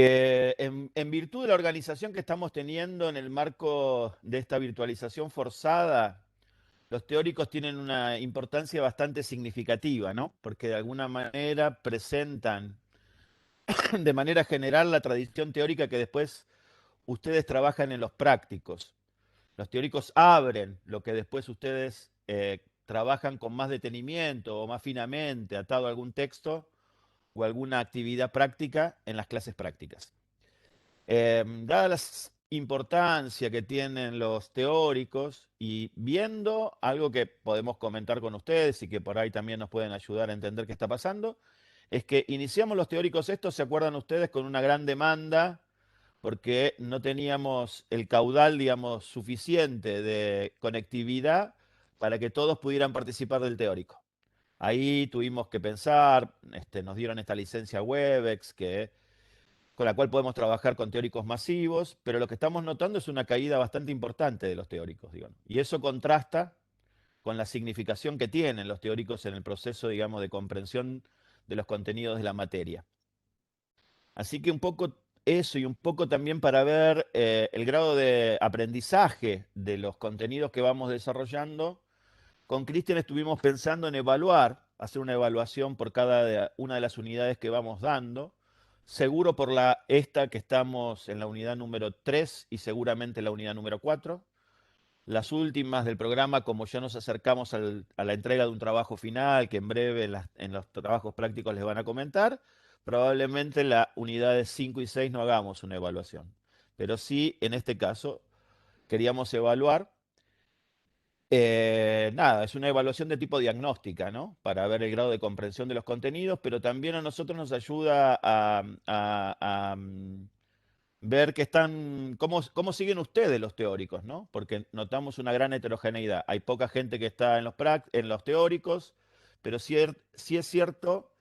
En virtud de la organización que estamos teniendo en el marco de esta virtualización forzada, los teóricos tienen una importancia bastante significativa, ¿no? Porque de alguna manera presentan de manera general la tradición teórica que después ustedes trabajan en los prácticos. Los teóricos abren lo que después ustedes trabajan con más detenimiento o más finamente, atado a algún texto o alguna actividad práctica en las clases prácticas. Dada la importancia que tienen los teóricos y viendo algo que podemos comentar con ustedes y que por ahí también nos pueden ayudar a entender qué está pasando, es que iniciamos los teóricos estos, ¿se acuerdan ustedes? Con una gran demanda porque no teníamos el caudal, digamos, suficiente de conectividad para que todos pudieran participar del teórico. Ahí tuvimos que pensar, nos dieron esta licencia Webex con la cual podemos trabajar con teóricos masivos, pero lo que estamos notando es una caída bastante importante de los teóricos, digamos. Y eso contrasta con la significación que tienen los teóricos en el proceso, digamos, de comprensión de los contenidos de la materia. Así que un poco eso y un poco también para ver el grado de aprendizaje de los contenidos que vamos desarrollando. Con Cristian estuvimos pensando en evaluar, hacer una evaluación por cada una de las unidades que vamos dando, seguro por esta que estamos en la unidad número 3 y seguramente la unidad número 4. Las últimas del programa, como ya nos acercamos a la entrega de un trabajo final, que en breve en los trabajos prácticos les van a comentar, probablemente en las unidades 5 y 6 no hagamos una evaluación. Pero sí, en este caso, queríamos evaluar nada, es una evaluación de tipo diagnóstica, ¿no? Para ver el grado de comprensión de los contenidos, pero también a nosotros nos ayuda a ver cómo siguen ustedes los teóricos, ¿no? Porque notamos una gran heterogeneidad. Hay poca gente que está en los teóricos, pero sí es cierto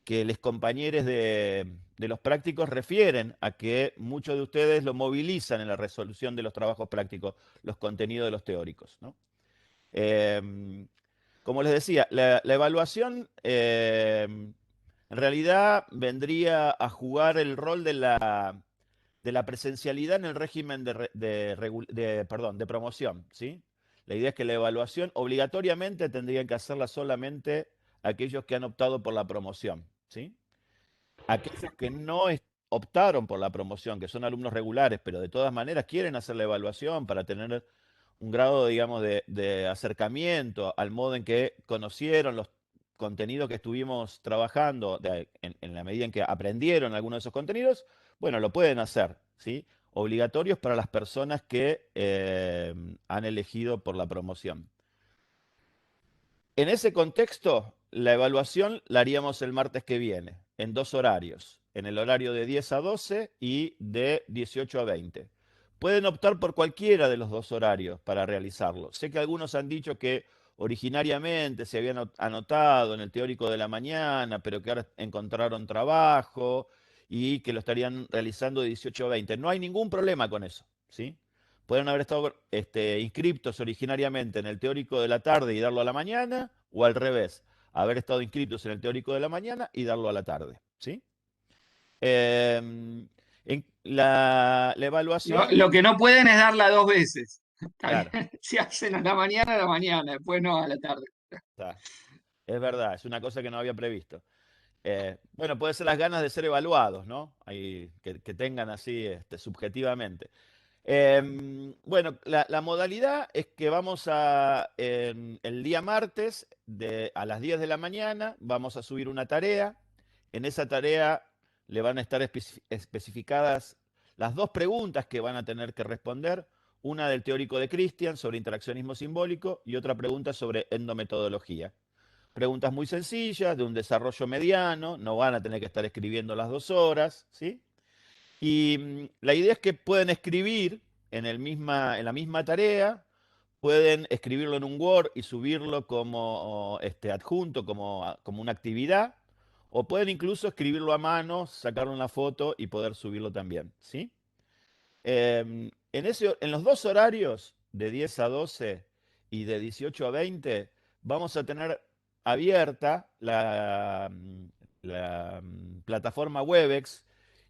que los compañeros de los prácticos refieren a que muchos de ustedes lo movilizan en la resolución de los trabajos prácticos, los contenidos de los teóricos, ¿no? Eh, Como les decía, la evaluación en realidad vendría a jugar el rol de la presencialidad en el régimen de promoción, ¿sí? La idea es que la evaluación obligatoriamente tendrían que hacerla solamente aquellos que han optado por la promoción, ¿sí? Aquellos que no optaron por la promoción, que son alumnos regulares, pero de todas maneras quieren hacer la evaluación para tener un grado, digamos, de acercamiento al modo en que conocieron los contenidos que estuvimos trabajando, en la medida en que aprendieron algunos de esos contenidos, bueno, lo pueden hacer, ¿sí? Obligatorios para las personas que han elegido por la promoción. En ese contexto, la evaluación la haríamos el martes que viene, en dos horarios, en el horario de 10 a 12 y de 18 a 20. Pueden optar por cualquiera de los dos horarios para realizarlo. Sé que algunos han dicho que originariamente se habían anotado en el teórico de la mañana, pero que ahora encontraron trabajo y que lo estarían realizando de 18 a 20. No hay ningún problema con eso, ¿sí? Pueden haber estado inscriptos originariamente en el teórico de la tarde y darlo a la mañana, o al revés, haber estado inscritos en el teórico de la mañana y darlo a la tarde, ¿sí? La Lo evaluación, que no pueden es darla dos veces. Está bien. claro, Si hacen a la mañana, después no a la tarde. está, es verdad, es una cosa que no había previsto. Bueno, puede ser las ganas de ser evaluados, ¿no? Que tengan así subjetivamente. Bueno, la modalidad es que el día martes a las 10 de la mañana vamos a subir una tarea. En esa tarea le van a estar especificadas las dos preguntas que van a tener que responder. Una del teórico de Christian sobre interaccionismo simbólico y otra pregunta sobre endometodología. Preguntas muy sencillas, de un desarrollo mediano, no van a tener que estar escribiendo las 2 horas, ¿sí? Y la idea es que pueden escribir en la misma tarea, pueden escribirlo en un Word y subirlo como adjunto, como una actividad, o pueden incluso escribirlo a mano, sacarle una foto y poder subirlo también, ¿sí? En los dos horarios, de 10 a 12 y de 18 a 20, vamos a tener abierta la plataforma Webex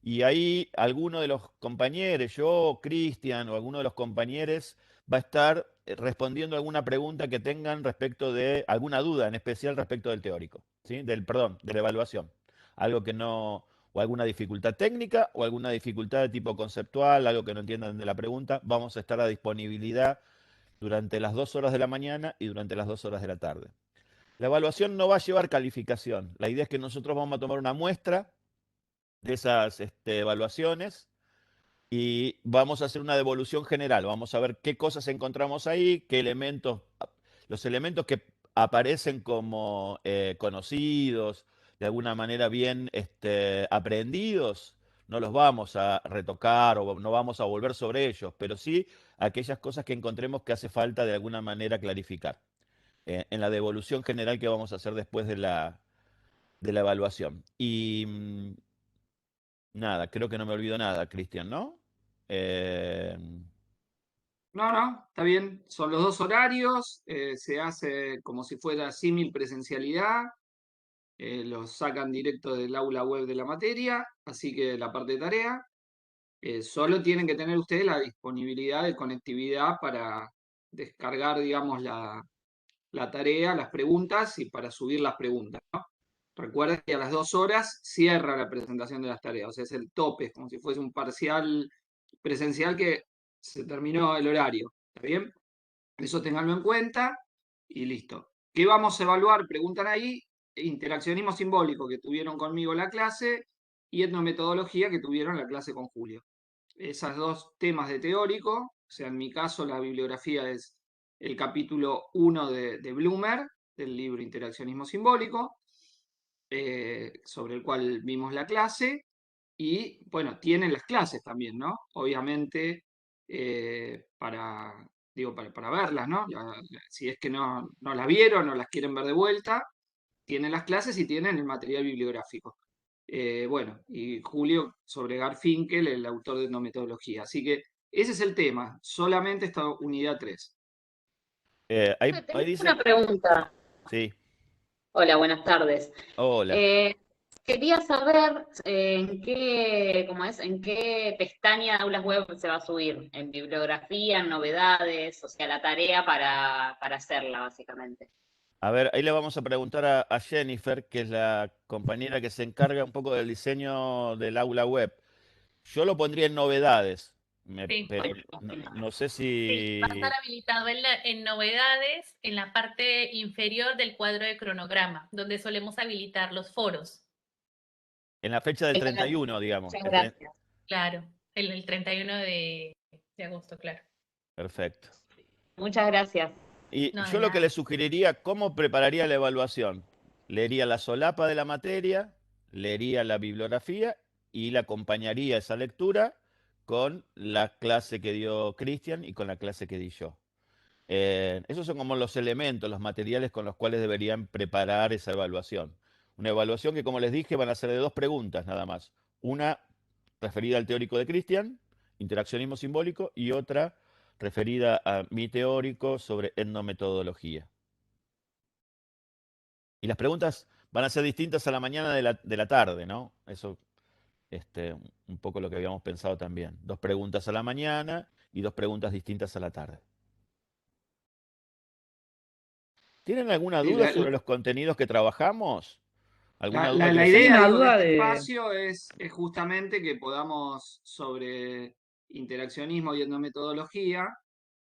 Y ahí alguno de los compañeros, yo, Cristian o alguno de los compañeros, va a estar respondiendo alguna pregunta que tengan respecto de alguna duda en especial respecto del teórico, ¿sí? Perdón, de la evaluación. Algo que no, o alguna dificultad técnica o alguna dificultad de tipo conceptual, algo que no entiendan de la pregunta, vamos a estar a disponibilidad durante las 2 horas de la mañana y durante las 2 horas de la tarde. La evaluación no va a llevar calificación. La idea es que nosotros vamos a tomar una muestra de esas evaluaciones y vamos a hacer una devolución general. Vamos a ver qué cosas encontramos ahí, qué elementos, los elementos que aparecen como conocidos, de alguna manera bien aprendidos, no los vamos a retocar o no vamos a volver sobre ellos, pero sí aquellas cosas que encontremos que hace falta de alguna manera clarificar en la devolución general que vamos a hacer después de la evaluación. Y nada, creo que no me olvido nada, Cristian, ¿no? Eh, No, no, está bien. Son los dos horarios, se hace como si fuera símil presencialidad, los sacan directo del aula web de la materia, así que la parte de tarea, solo tienen que tener ustedes la disponibilidad de conectividad para descargar, digamos, la tarea, las preguntas y para subir las preguntas, ¿no? Recuerden que a las 2 horas cierra la presentación de las tareas, o sea, es el tope, como si fuese un parcial presencial que se terminó el horario. ¿Está bien? Eso tenganlo en cuenta y listo. ¿Qué vamos a evaluar? Preguntan ahí. Interaccionismo simbólico que tuvieron conmigo en la clase y etnometodología que tuvieron en la clase con Julio. Esos dos temas de teórico, o sea, en mi caso la bibliografía es el capítulo 1 de Bloomer, del libro Interaccionismo simbólico, sobre el cual vimos la clase, y bueno, tienen las clases también, ¿no? Obviamente, para, digo, para verlas, ¿no? Si es que no las vieron o las quieren ver de vuelta, tienen las clases y tienen el material bibliográfico. Bueno, y Julio sobre Garfinkel, el autor de etnometodología. Así que ese es el tema, solamente esta unidad 3. ahí Tengo dice, una pregunta. sí, Hola, buenas tardes. hola. Eh, Quería saber en qué pestaña de aulas web se va a subir, en bibliografía, en novedades, o sea, la tarea para hacerla, básicamente. A ver, ahí le vamos a preguntar a Jennifer, que es la compañera que se encarga un poco del diseño del aula web. Yo lo pondría en novedades, Sí, pero no sé sí, va a estar si habilitado en novedades en la parte inferior del cuadro de cronograma, donde solemos habilitar los foros. en la fecha del 31, digamos. Muchas gracias. Claro, el 31 de agosto, claro. Perfecto. Muchas gracias. Y No, de yo lo que le nada. sugeriría, ¿cómo prepararía la evaluación? Leería la solapa de la materia, leería la bibliografía y la acompañaría esa lectura con la clase que dio Cristian y con la clase que di yo. Esos son como los elementos, los materiales con los cuales deberían preparar esa evaluación. Una evaluación que, como les dije, van a ser de dos preguntas nada más. Una referida al teórico de Cristian, interaccionismo simbólico, y otra referida a mi teórico sobre etnometodología. Y las preguntas van a ser distintas a la mañana de la tarde, ¿no? Eso, un poco lo que habíamos pensado también. Dos preguntas a la mañana y dos preguntas distintas a la tarde. ¿Tienen alguna Sí, duda sobre los contenidos que trabajamos? ¿Alguna duda que la les Tengo idea, una digo, de duda este de, espacio es justamente que podamos, sobre interaccionismo y etnometodología,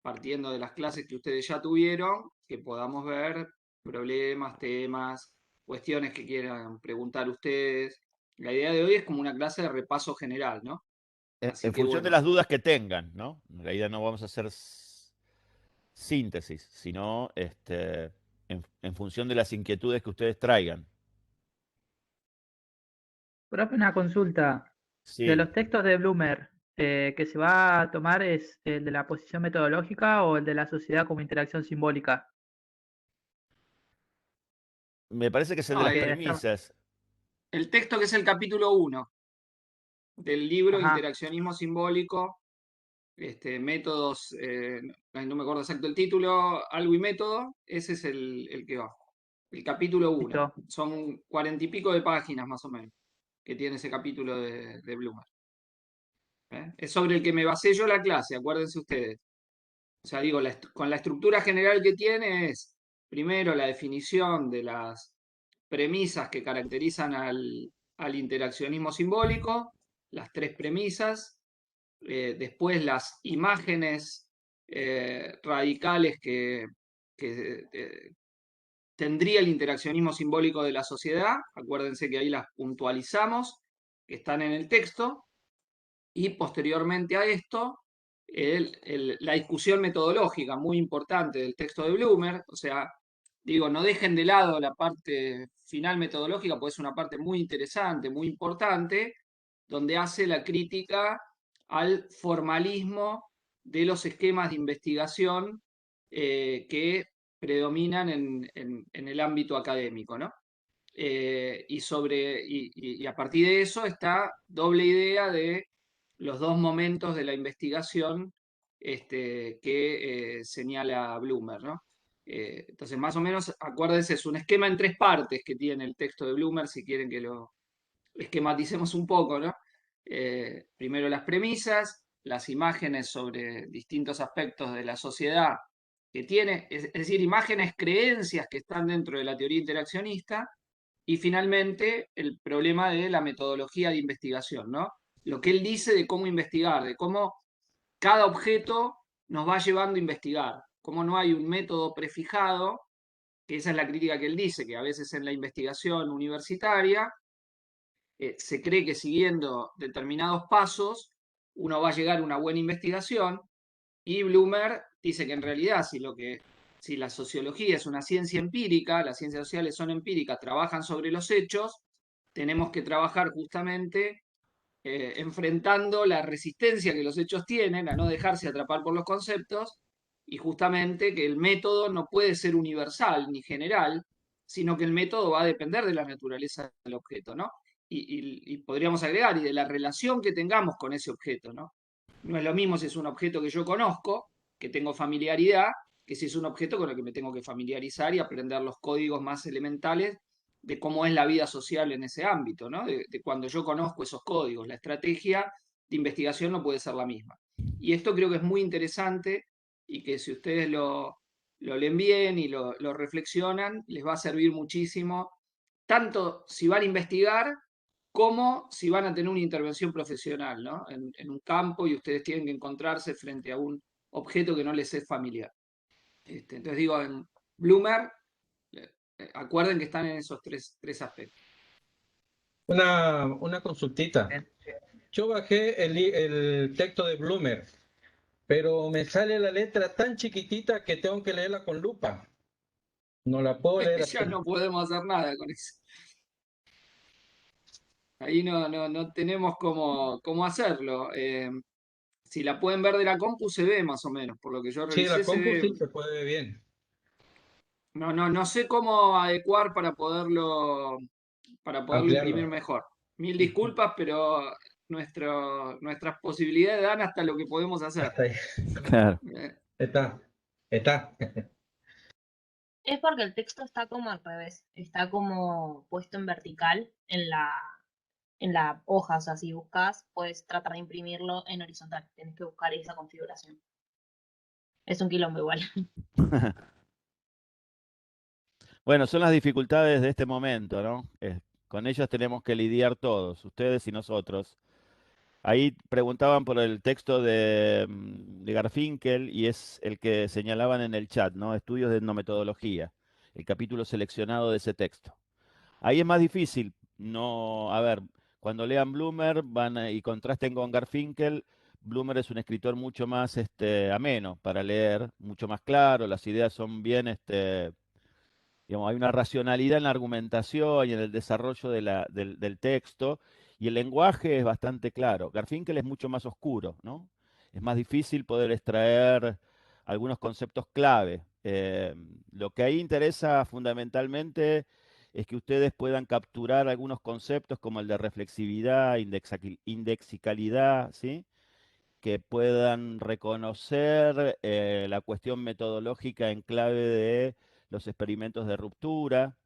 partiendo de las clases que ustedes ya tuvieron, que podamos ver problemas, temas, cuestiones que quieran preguntar ustedes. La idea de hoy es como una clase de repaso general, ¿no? Así En que función de bueno, las dudas que tengan, ¿no? La idea no vamos a hacer síntesis, sino en función de las inquietudes que ustedes traigan. profe, una consulta. De Sí, los textos de Bloomer, ¿que se va a tomar es el de la posición metodológica o el de la sociedad como interacción simbólica? me parece que es el de no, las Porque está, premisas. el texto que es el capítulo 1 del libro ajá, Interaccionismo Simbólico, métodos, no me acuerdo exacto el título, algo y método, ese es el que va. El capítulo 1. listo. Son 40 y pico de páginas más o menos. que tiene ese capítulo de Bloomer. Es sobre el que me basé yo la clase, acuérdense ustedes. O sea, digo, con la estructura general que tiene es, primero, la definición de las premisas que caracterizan al interaccionismo simbólico, las 3 premisas, después las imágenes radicales que tendría el interaccionismo simbólico de la sociedad, acuérdense que ahí las puntualizamos, que están en el texto, y posteriormente a esto, la discusión metodológica muy importante del texto de Bloomer, o sea, digo, no dejen de lado la parte final metodológica, porque es una parte muy interesante, muy importante, donde hace la crítica al formalismo de los esquemas de investigación que predominan en el ámbito académico, ¿no? Y a partir de eso está doble idea de los 2 momentos de la investigación que señala Bloomer, ¿no? Entonces, más o menos, acuérdense, es un esquema en 3 partes que tiene el texto de Bloomer, si quieren que lo esquematicemos un poco, ¿no? Primero las premisas, las imágenes sobre distintos aspectos de la sociedad que tiene, es decir, imágenes, creencias que están dentro de la teoría interaccionista, y finalmente el problema de la metodología de investigación, ¿no? Lo que él dice de cómo investigar, de cómo cada objeto nos va llevando a investigar, cómo no hay un método prefijado, que esa es la crítica que él dice, que a veces en la investigación universitaria se cree que siguiendo determinados pasos uno va a llegar a una buena investigación, y Bloomer dice que en realidad si la sociología es una ciencia empírica, las ciencias sociales son empíricas, trabajan sobre los hechos, tenemos que trabajar justamente enfrentando la resistencia que los hechos tienen a no dejarse atrapar por los conceptos, y justamente que el método no puede ser universal ni general, sino que el método va a depender de la naturaleza del objeto, ¿no? Y podríamos agregar, y de la relación que tengamos con ese objeto, ¿no? No es lo mismo si es un objeto que yo conozco, que tengo familiaridad, que si es un objeto con el que me tengo que familiarizar y aprender los códigos más elementales de cómo es la vida social en ese ámbito, ¿no? De cuando yo conozco esos códigos. La estrategia de investigación no puede ser la misma. Y esto creo que es muy interesante, y que si ustedes lo leen bien y lo reflexionan, les va a servir muchísimo, tanto si van a investigar como si van a tener una intervención profesional, ¿no? En un campo y ustedes tienen que encontrarse frente a un objeto que no les es familiar. Entonces digo, en Bloomer, acuerden que están en esos tres aspectos. Una consultita. Bien. Yo bajé el texto de Bloomer, pero me sale la letra tan chiquitita que tengo que leerla con lupa. No la puedo leer así. Ya no podemos hacer nada con eso. Ahí no tenemos cómo hacerlo. Si la pueden ver de la compu, se ve más o menos. Por lo que yo Sí, la revisé, se compu ve. sí se puede ver bien. No sé cómo adecuar para poderlo imprimir Ampliarlo. mejor. Mil disculpas, pero nuestras posibilidades dan hasta lo que podemos hacer. Hasta ahí. Claro. Está. Es porque el texto está como al revés, está como puesto en vertical en la hoja, o sea, si buscas, puedes tratar de imprimirlo en horizontal, tienes que buscar esa configuración. Es un quilombo igual. Bueno, son las dificultades de este momento, ¿no? Con ellas tenemos que lidiar todos, ustedes y nosotros. Ahí preguntaban por el texto de Garfinkel, y es el que señalaban en el chat, ¿no? Estudios de etnometodología, el capítulo seleccionado de ese texto. Ahí es más difícil, no, a ver, cuando lean Bloomer y contrasten con Garfinkel, Bloomer es un escritor mucho más ameno para leer, mucho más claro, las ideas son bien, digamos, hay una racionalidad en la argumentación y en el desarrollo del texto, y el lenguaje es bastante claro. Garfinkel es mucho más oscuro, ¿no? Es más difícil poder extraer algunos conceptos clave. Lo que ahí interesa fundamentalmente es que ustedes puedan capturar algunos conceptos como el de reflexividad, indexicalidad, ¿sí? Que puedan reconocer la cuestión metodológica en clave de los experimentos de ruptura.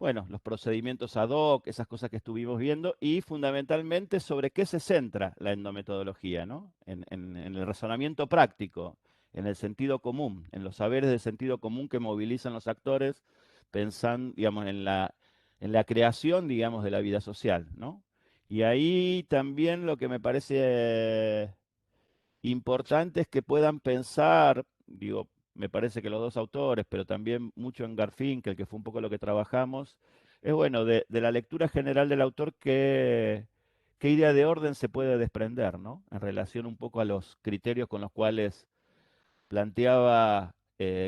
bueno, los procedimientos ad hoc, esas cosas que estuvimos viendo, y fundamentalmente sobre qué se centra la endometodología, ¿no? En el razonamiento práctico, en el sentido común, en los saberes del sentido común que movilizan los actores, pensando, digamos, en la creación, digamos, de la vida social, ¿no? Y ahí también lo que me parece importante es que puedan pensar, digo, me parece que los dos autores, pero también mucho en Garfinkel, que fue un poco lo que trabajamos, es bueno, de la lectura general del autor, qué idea de orden se puede desprender, ¿no? En relación un poco a los criterios con los cuales planteaba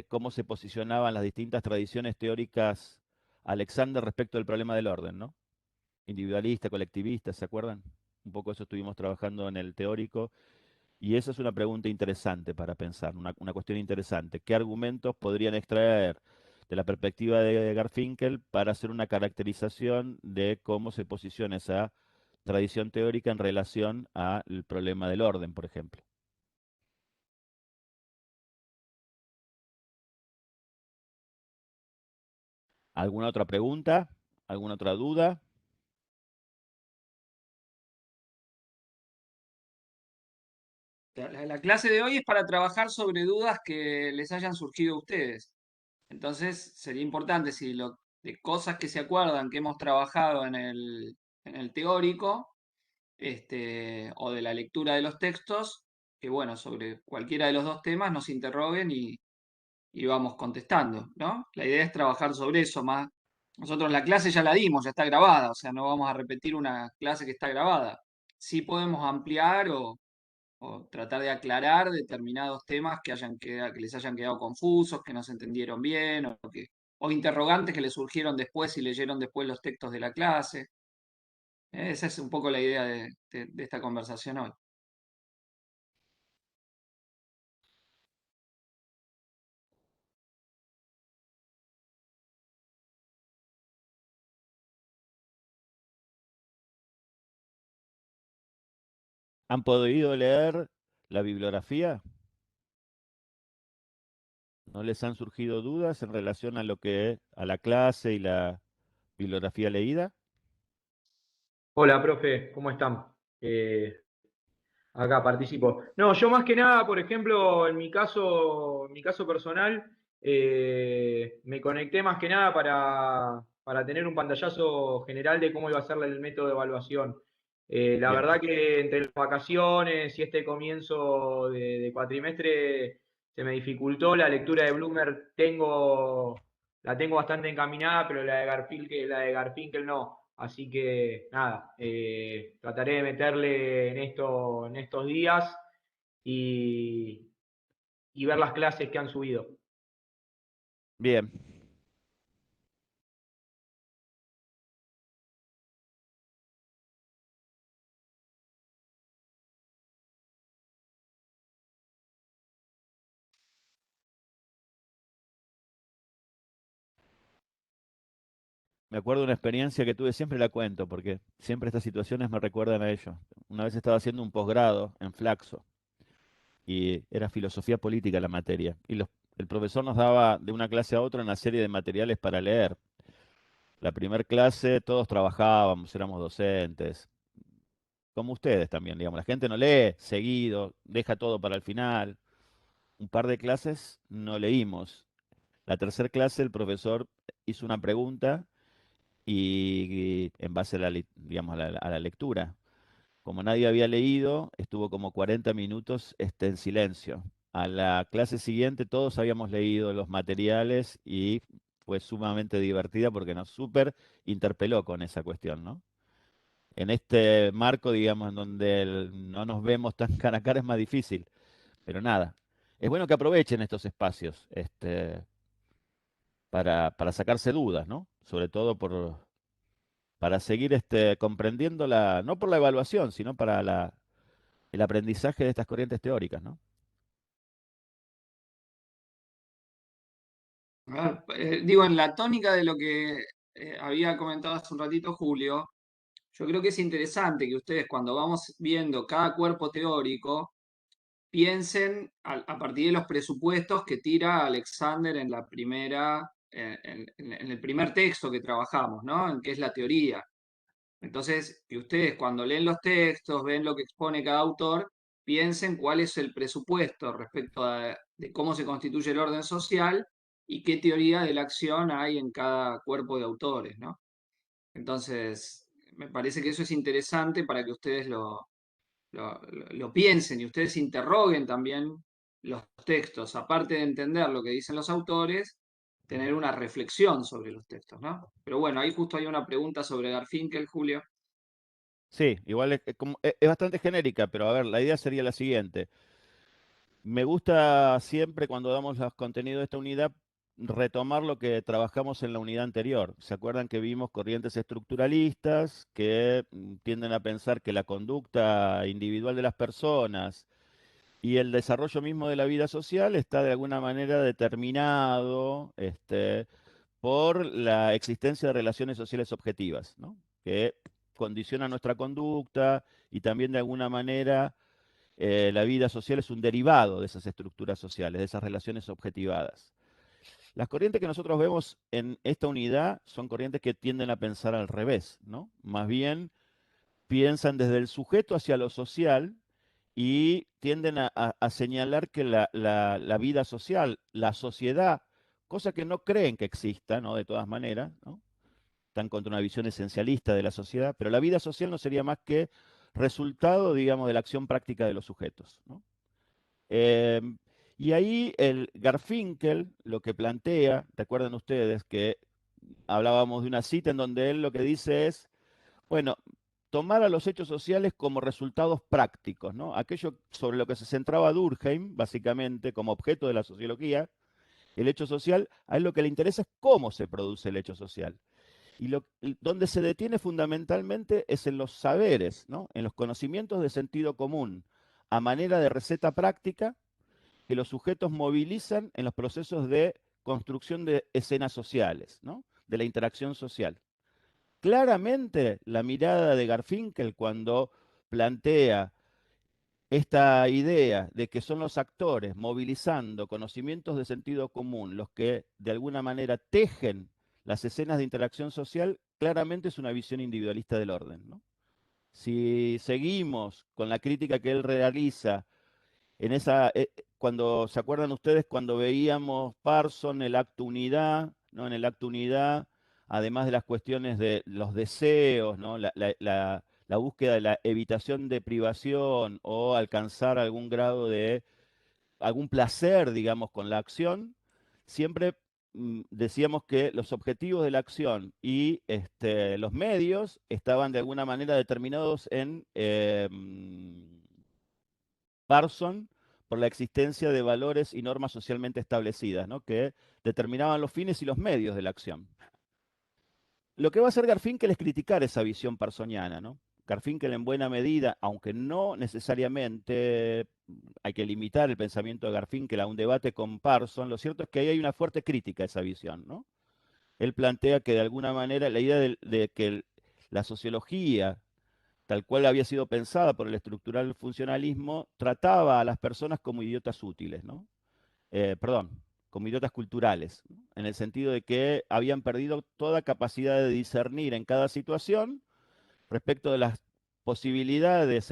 cómo se posicionaban las distintas tradiciones teóricas Alexander respecto del problema del orden, ¿no? Individualista, colectivista, ¿se acuerdan? Un poco eso estuvimos trabajando en el teórico. Y esa es una pregunta interesante para pensar, una cuestión interesante. ¿Qué argumentos podrían extraer de la perspectiva de Garfinkel para hacer una caracterización de cómo se posiciona esa tradición teórica en relación al problema del orden, por ejemplo? ¿Alguna otra pregunta? ¿Alguna otra duda? La clase de hoy es para trabajar sobre dudas que les hayan surgido a ustedes. Entonces, sería importante si de cosas que se acuerdan que hemos trabajado en el teórico, o de la lectura de los textos, que bueno, sobre cualquiera de los dos temas nos interroguen y vamos contestando, ¿no? La idea es trabajar sobre eso más. Nosotros la clase ya la dimos, ya está grabada, o sea, no vamos a repetir una clase que está grabada. Sí podemos ampliar o tratar de aclarar determinados temas que les hayan quedado confusos, que no se entendieron bien, o interrogantes que les surgieron después y leyeron después los textos de la clase. Esa es un poco la idea de esta conversación hoy. ¿Han podido leer la bibliografía? ¿No les han surgido dudas en relación a la clase y la bibliografía leída? Hola, profe, ¿cómo están? Acá participo. No, yo más que nada, por ejemplo, en mi caso personal, me conecté más que nada para tener un pantallazo general de cómo iba a ser el método de evaluación. La Bien, verdad que entre las vacaciones y este comienzo de cuatrimestre se me dificultó la lectura de Bloomer. La tengo bastante encaminada, pero la de Garfinkel no. Así que nada, trataré de meterle en estos días y, y ver las clases que han subido. bien. Me acuerdo de una experiencia que tuve, siempre la cuento, porque siempre estas situaciones me recuerdan a ello. Una vez estaba haciendo un posgrado en Flaxo y era filosofía política la materia. Y el profesor nos daba de una clase a otra una serie de materiales para leer. La primera clase todos trabajábamos, éramos docentes, como ustedes también, digamos. La gente no lee seguido, deja todo para el final. Un par de clases no leímos. La tercera clase el profesor hizo una pregunta y en base a digamos, a la lectura. Como nadie había leído, estuvo como 40 minutos en silencio. A la clase siguiente todos habíamos leído los materiales y fue sumamente divertida porque nos súper interpeló con esa cuestión, ¿no? En este marco, digamos, en donde no nos vemos tan cara a cara es más difícil, pero nada. Es bueno que aprovechen estos espacios, para sacarse dudas, ¿no? Sobre todo para seguir comprendiendo no por la evaluación, sino para el aprendizaje de estas corrientes teóricas, ¿no? Digo, en la tónica de lo que había comentado hace un ratito Julio, yo creo que es interesante que ustedes cuando vamos viendo cada cuerpo teórico, piensen a partir de los presupuestos que tira Alexander en la primera en el primer texto que trabajamos, ¿no? En qué es la teoría. Entonces, que ustedes cuando leen los textos, ven lo que expone cada autor, piensen cuál es el presupuesto respecto de cómo se constituye el orden social y qué teoría de la acción hay en cada cuerpo de autores, ¿no? Entonces, me parece que eso es interesante para que ustedes lo piensen y ustedes interroguen también los textos, aparte de entender lo que dicen los autores, tener una reflexión sobre los textos, ¿no? Pero bueno, ahí justo hay una pregunta sobre Garfinkel, Julio. Sí, igual es bastante genérica, pero a ver, la idea sería la siguiente. Me gusta siempre cuando damos los contenidos de esta unidad retomar lo que trabajamos en la unidad anterior. ¿Se acuerdan que vimos corrientes estructuralistas que tienden a pensar que la conducta individual de las personas y el desarrollo mismo de la vida social está de alguna manera determinado, por la existencia de relaciones sociales objetivas, ¿no? Que condicionan nuestra conducta y también de alguna manera la vida social es un derivado de esas estructuras sociales, de esas relaciones objetivadas. Las corrientes que nosotros vemos en esta unidad son corrientes que tienden a pensar al revés, ¿no? Más bien piensan desde el sujeto hacia lo social y tienden a señalar que la vida social, la sociedad, cosa que no creen que exista, ¿no? De todas maneras, ¿no? Están contra una visión esencialista de la sociedad, pero la vida social no sería más que resultado, digamos, de la acción práctica de los sujetos, ¿no? Eh, y ahí el Garfinkel lo que plantea, ¿recuerdan ustedes que hablábamos de una cita en donde él lo que dice es, bueno, tomar a los hechos sociales como resultados prácticos, ¿no? Aquello sobre lo que se centraba Durkheim, básicamente, como objeto de la sociología, el hecho social, a él lo que le interesa es cómo se produce el hecho social. Y donde se detiene fundamentalmente es en los saberes, ¿no? En los conocimientos de sentido común, a manera de receta práctica que los sujetos movilizan en los procesos de construcción de escenas sociales, ¿no? De la interacción social. Claramente la mirada de Garfinkel cuando plantea esta idea de que son los actores movilizando conocimientos de sentido común los que de alguna manera tejen las escenas de interacción social, claramente es una visión individualista del orden, ¿no? Si seguimos con la crítica que él realiza en esa, cuando se acuerdan ustedes cuando veíamos Parson, el acto unidad, ¿no? En el acto unidad, además de las cuestiones de los deseos, ¿no? La búsqueda de la evitación de privación o alcanzar algún grado de algún placer, digamos, con la acción, siempre decíamos que los objetivos de la acción y los medios estaban de alguna manera determinados en Parson por la existencia de valores y normas socialmente establecidas, ¿no? Que determinaban los fines y los medios de la acción. Lo que va a hacer Garfinkel es criticar esa visión parsoniana, ¿no? Garfinkel en buena medida, aunque no necesariamente hay que limitar el pensamiento de Garfinkel a un debate con Parson, lo cierto es que ahí hay una fuerte crítica a esa visión, ¿no? Él plantea que de alguna manera la idea de que la sociología, tal cual había sido pensada por el estructural funcionalismo, trataba a las personas como idiotas útiles, ¿no? Perdón, como idiotas culturales, ¿no? En el sentido de que habían perdido toda capacidad de discernir en cada situación respecto de las posibilidades,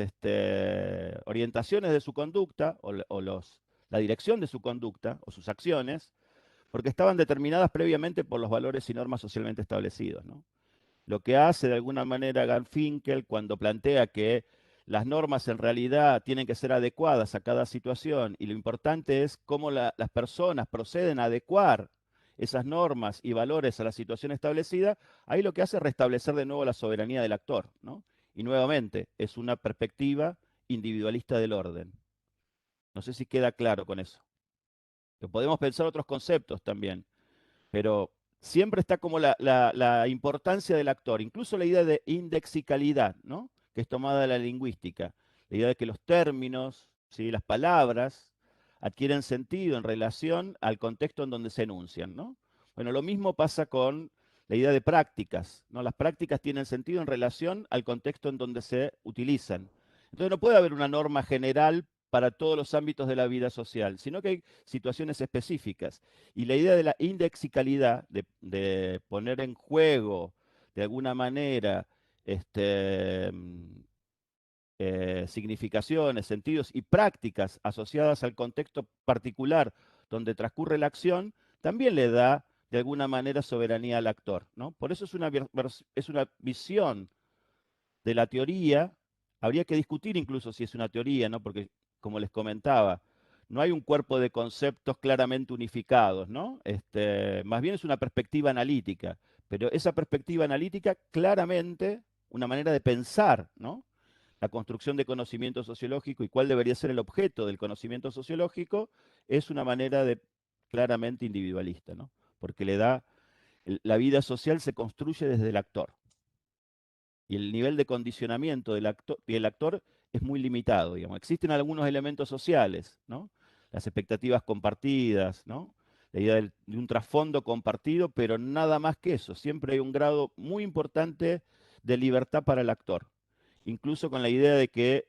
orientaciones de su conducta la dirección de su conducta o sus acciones, porque estaban determinadas previamente por los valores y normas socialmente establecidos, ¿no? Lo que hace de alguna manera Garfinkel cuando plantea que las normas en realidad tienen que ser adecuadas a cada situación y lo importante es cómo las personas proceden a adecuar esas normas y valores a la situación establecida, ahí lo que hace es restablecer de nuevo la soberanía del actor, ¿no? Y nuevamente es una perspectiva individualista del orden. No sé si queda claro con eso. Lo podemos pensar otros conceptos también, pero siempre está como la importancia del actor, incluso la idea de indexicalidad, ¿no? Que es tomada de la lingüística, la idea de que los términos, ¿sí? Las palabras adquieren sentido en relación al contexto en donde se enuncian, ¿no? Bueno, lo mismo pasa con la idea de prácticas, ¿no? Las prácticas tienen sentido en relación al contexto en donde se utilizan. Entonces no puede haber una norma general para todos los ámbitos de la vida social, sino que hay situaciones específicas. Y la idea de la indexicalidad, de poner en juego, de alguna manera, significaciones, sentidos y prácticas asociadas al contexto particular donde transcurre la acción, también le da de alguna manera soberanía al actor, ¿no? Por eso es una visión de la teoría. Habría que discutir incluso si es una teoría, ¿no? Porque, como les comentaba, no hay un cuerpo de conceptos claramente unificados, ¿no? Más bien es una perspectiva analítica, pero esa perspectiva analítica claramente, una manera de pensar, ¿no? La construcción de conocimiento sociológico y cuál debería ser el objeto del conocimiento sociológico, es una manera de claramente individualista, ¿no? Porque la vida social se construye desde el actor. Y el nivel de condicionamiento del actor es muy limitado, digamos. Existen algunos elementos sociales, ¿no? Las expectativas compartidas, ¿no? La idea de un trasfondo compartido, pero nada más que eso. Siempre hay un grado muy importante de libertad para el actor. Incluso con la idea de que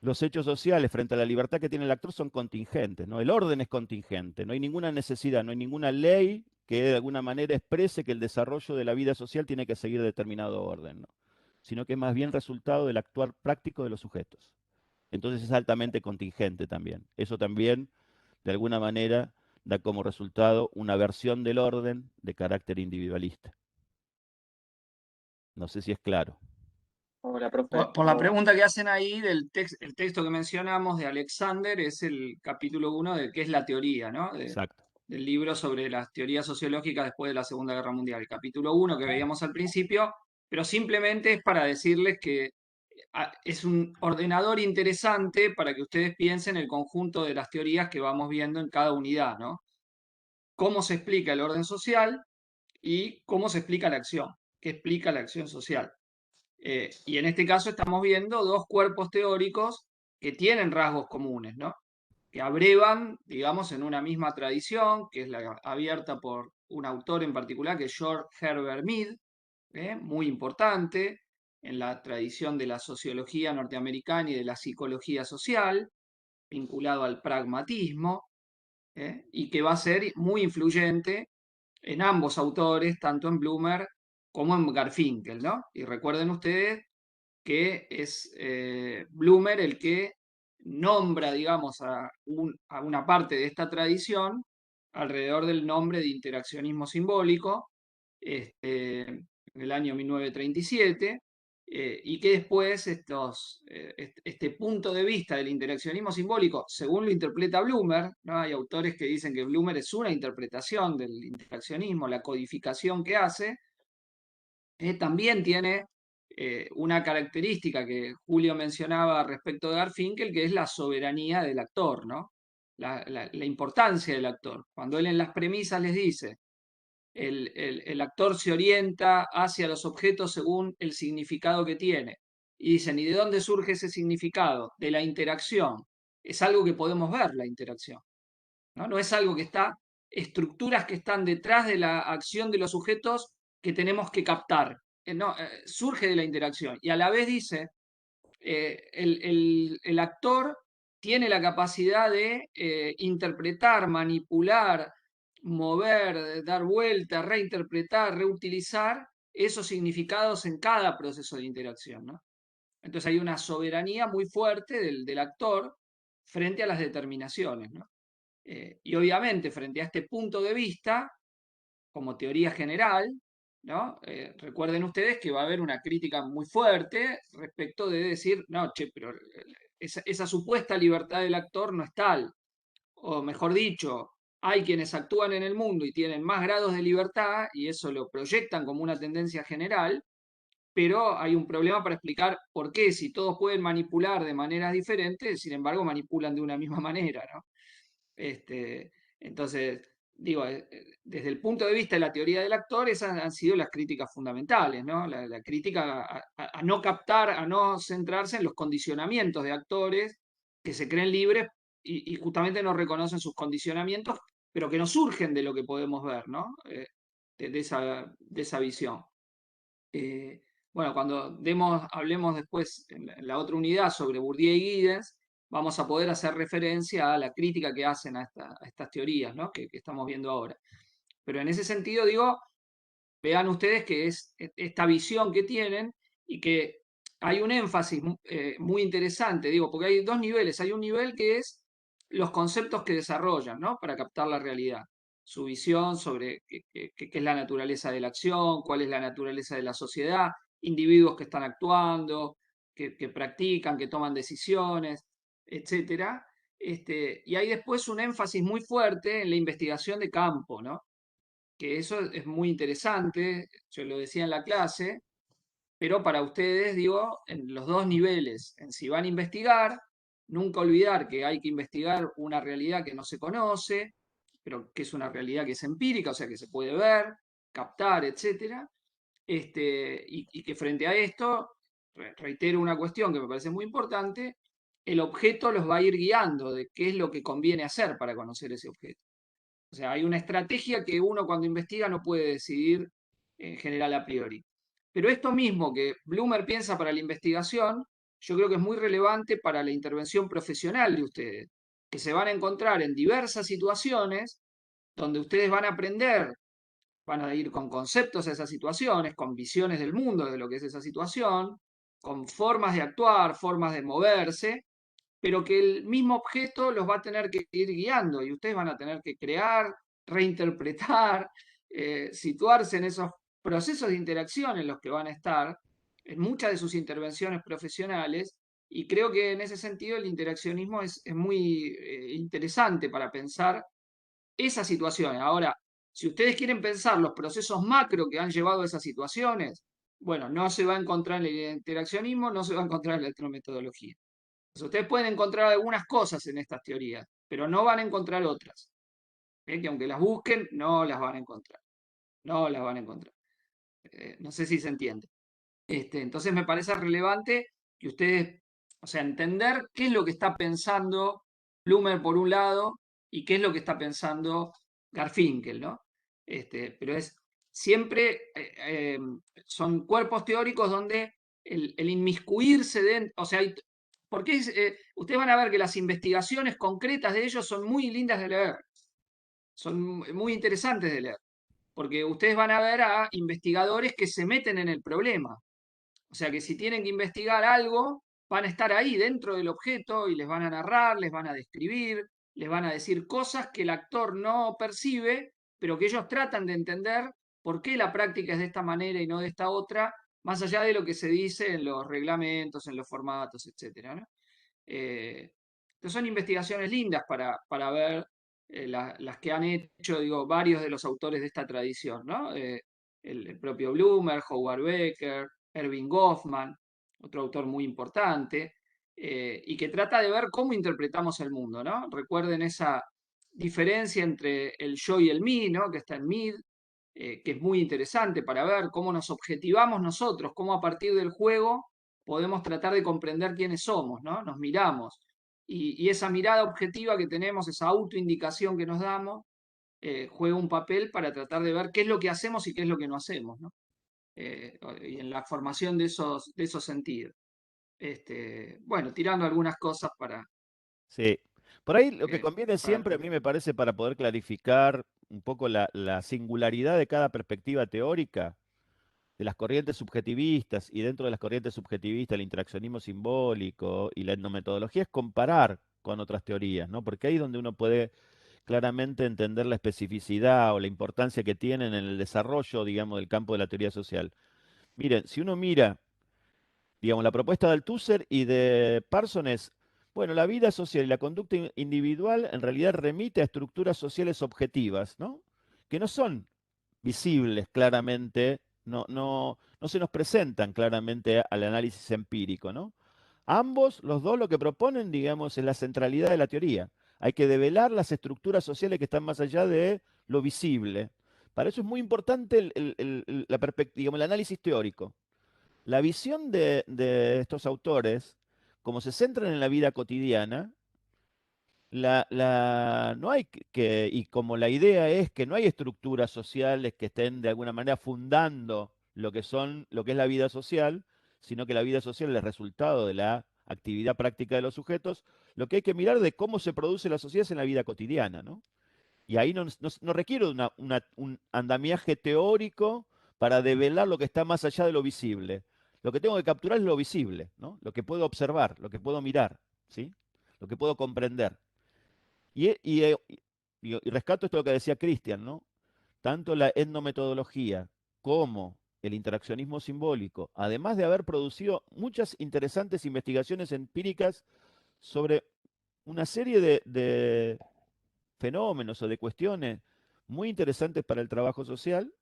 los hechos sociales frente a la libertad que tiene el actor son contingentes, ¿no? El orden es contingente, no hay ninguna necesidad, no hay ninguna ley que de alguna manera exprese que el desarrollo de la vida social tiene que seguir determinado orden, ¿no? Sino que es más bien resultado del actuar práctico de los sujetos. Entonces es altamente contingente también. Eso también, de alguna manera, da como resultado una versión del orden de carácter individualista. No sé si es claro. Hola, profe. Por la pregunta que hacen ahí, el texto que mencionamos de Alexander es el capítulo 1 de qué es la teoría, ¿no? Exacto. Del libro sobre las teorías sociológicas después de la Segunda Guerra Mundial. El capítulo 1 que veíamos al principio, pero simplemente es para decirles que es un ordenador interesante para que ustedes piensen el conjunto de las teorías que vamos viendo en cada unidad, ¿no? Cómo se explica el orden social y cómo se explica la acción, qué explica la acción social. Y en este caso estamos viendo dos cuerpos teóricos que tienen rasgos comunes, ¿no? Que abrevan, digamos, en una misma tradición, que es la abierta por un autor en particular, que es George Herbert Mead, muy importante en la tradición de la sociología norteamericana y de la psicología social, vinculado al pragmatismo, y que va a ser muy influyente en ambos autores, tanto en Blumer como en Garfinkel, ¿no? Y recuerden ustedes que es Blumer el que nombra, digamos, a una parte de esta tradición alrededor del nombre de interaccionismo simbólico, en el año 1937, y que después este punto de vista del interaccionismo simbólico, según lo interpreta Blumer, ¿no? Hay autores que dicen que Blumer es una interpretación del interaccionismo, la codificación que hace, también tiene una característica que Julio mencionaba respecto de Garfinkel, que es la soberanía del actor, ¿no? La importancia del actor. Cuando él en las premisas les dice, el actor se orienta hacia los objetos según el significado que tiene. Y dicen, ¿y de dónde surge ese significado? De la interacción. Es algo que podemos ver, la interacción. No es algo que está, estructuras que están detrás de la acción de los sujetos que tenemos que captar. No, surge de la interacción. Y a la vez dice, el actor tiene la capacidad de interpretar, manipular, mover, dar vuelta, reinterpretar, reutilizar esos significados en cada proceso de interacción, ¿no? Entonces hay una soberanía muy fuerte del actor frente a las determinaciones, ¿no? Y obviamente, frente a este punto de vista, como teoría general, ¿no? Recuerden ustedes que va a haber una crítica muy fuerte respecto de decir, no, che, pero esa supuesta libertad del actor no es tal. O mejor dicho, hay quienes actúan en el mundo y tienen más grados de libertad y eso lo proyectan como una tendencia general, pero hay un problema para explicar por qué, si todos pueden manipular de maneras diferentes, sin embargo manipulan de una misma manera, ¿no? Entonces, digo, desde el punto de vista de la teoría del actor, esas han sido las críticas fundamentales, ¿no? La crítica a no captar, a no centrarse en los condicionamientos de actores que se creen libres y justamente no reconocen sus condicionamientos, pero que no surgen de lo que podemos ver, ¿no? De esa visión. Bueno, cuando hablemos después en la otra unidad sobre Bourdieu y Giddens, vamos a poder hacer referencia a la crítica que hacen a estas teorías, ¿no? que estamos viendo ahora. Pero en ese sentido, digo, vean ustedes que es esta visión que tienen y que hay un énfasis muy interesante, digo, porque hay dos niveles. Hay un nivel que es los conceptos que desarrollan, ¿no? Para captar la realidad. Su visión sobre qué es la naturaleza de la acción, cuál es la naturaleza de la sociedad, individuos que están actuando, que practican, que toman decisiones, etcétera. Y hay después un énfasis muy fuerte en la investigación de campo, ¿no? Que eso es muy interesante, yo lo decía en la clase, pero para ustedes, digo, en los dos niveles, en si van a investigar, nunca olvidar que hay que investigar una realidad que no se conoce, pero que es una realidad que es empírica, o sea, que se puede ver, captar, etcétera, y que frente a esto, reitero una cuestión que me parece muy importante, el objeto los va a ir guiando de qué es lo que conviene hacer para conocer ese objeto. O sea, hay una estrategia que uno cuando investiga no puede decidir en general a priori. Pero esto mismo que Bloomer piensa para la investigación, yo creo que es muy relevante para la intervención profesional de ustedes, que se van a encontrar en diversas situaciones donde ustedes van a aprender, van a ir con conceptos a esas situaciones, con visiones del mundo de lo que es esa situación, con formas de actuar, formas de moverse, pero que el mismo objeto los va a tener que ir guiando y ustedes van a tener que crear, reinterpretar, situarse en esos procesos de interacción en los que van a estar en muchas de sus intervenciones profesionales y creo que en ese sentido el interaccionismo es muy interesante para pensar esas situaciones. Ahora, si ustedes quieren pensar los procesos macro que han llevado a esas situaciones, bueno, no se va a encontrar en el interaccionismo, no se va a encontrar en la electrometodología. Ustedes pueden encontrar algunas cosas en estas teorías, pero no van a encontrar otras. Que aunque las busquen, no las van a encontrar. No las van a encontrar. No sé si se entiende. Entonces me parece relevante que ustedes, o sea, entender qué es lo que está pensando Blumer por un lado y qué es lo que está pensando Garfinkel, ¿no? Pero es siempre son cuerpos teóricos donde el inmiscuirse dentro, o sea, porque ustedes van a ver que las investigaciones concretas de ellos son muy lindas de leer, son muy interesantes de leer, porque ustedes van a ver a investigadores que se meten en el problema. O sea que si tienen que investigar algo, van a estar ahí dentro del objeto y les van a narrar, les van a describir, les van a decir cosas que el actor no percibe, pero que ellos tratan de entender por qué la práctica es de esta manera y no de esta otra, más allá de lo que se dice en los reglamentos, en los formatos, etc. ¿no? Entonces son investigaciones lindas para ver las que han hecho, digo, varios de los autores de esta tradición, ¿no? El propio Blumer, Howard Becker, Erving Goffman, otro autor muy importante, y que trata de ver cómo interpretamos el mundo, ¿no? Recuerden esa diferencia entre el yo y el mí, ¿no? Que está en Mead, que es muy interesante para ver cómo nos objetivamos nosotros, cómo a partir del juego podemos tratar de comprender quiénes somos, ¿no? Nos miramos. Y esa mirada objetiva que tenemos, esa autoindicación que nos damos, juega un papel para tratar de ver qué es lo que hacemos y qué es lo que no hacemos, ¿no? Y en la formación de esos sentidos. Bueno, tirando algunas cosas para... Sí. Por ahí lo que eh, conviene para siempre, a mí me parece, para poder clarificar un poco la singularidad de cada perspectiva teórica, de las corrientes subjetivistas, y dentro de las corrientes subjetivistas, el interaccionismo simbólico y la etnometodología, es comparar con otras teorías, ¿no? Porque ahí es donde uno puede claramente entender la especificidad o la importancia que tienen en el desarrollo, digamos, del campo de la teoría social. Miren, si uno mira, digamos, la propuesta de Althusser y de Parsons es, bueno, la vida social y la conducta individual en realidad remite a estructuras sociales objetivas, ¿no? Que no son visibles claramente, no se nos presentan claramente al análisis empírico, ¿no? Ambos, los dos, lo que proponen, digamos, es la centralidad de la teoría. Hay que develar las estructuras sociales que están más allá de lo visible. Para eso es muy importante digamos, el análisis teórico. La visión de estos autores, como se centran en la vida cotidiana, no hay y como la idea es que no hay estructuras sociales que estén de alguna manera fundando lo que es la vida social, sino que la vida social es el resultado de la actividad práctica de los sujetos, lo que hay que mirar de cómo se produce la sociedad es en la vida cotidiana, ¿no? Y ahí no requiere un andamiaje teórico para develar lo que está más allá de lo visible. Lo que tengo que capturar es lo visible, ¿no? Lo que puedo observar, lo que puedo mirar, ¿sí? Lo que puedo comprender. Y rescato esto lo que decía Cristian, ¿no? Tanto la etnometodología como el interaccionismo simbólico, además de haber producido muchas interesantes investigaciones empíricas sobre una serie de fenómenos o de cuestiones muy interesantes para el trabajo social,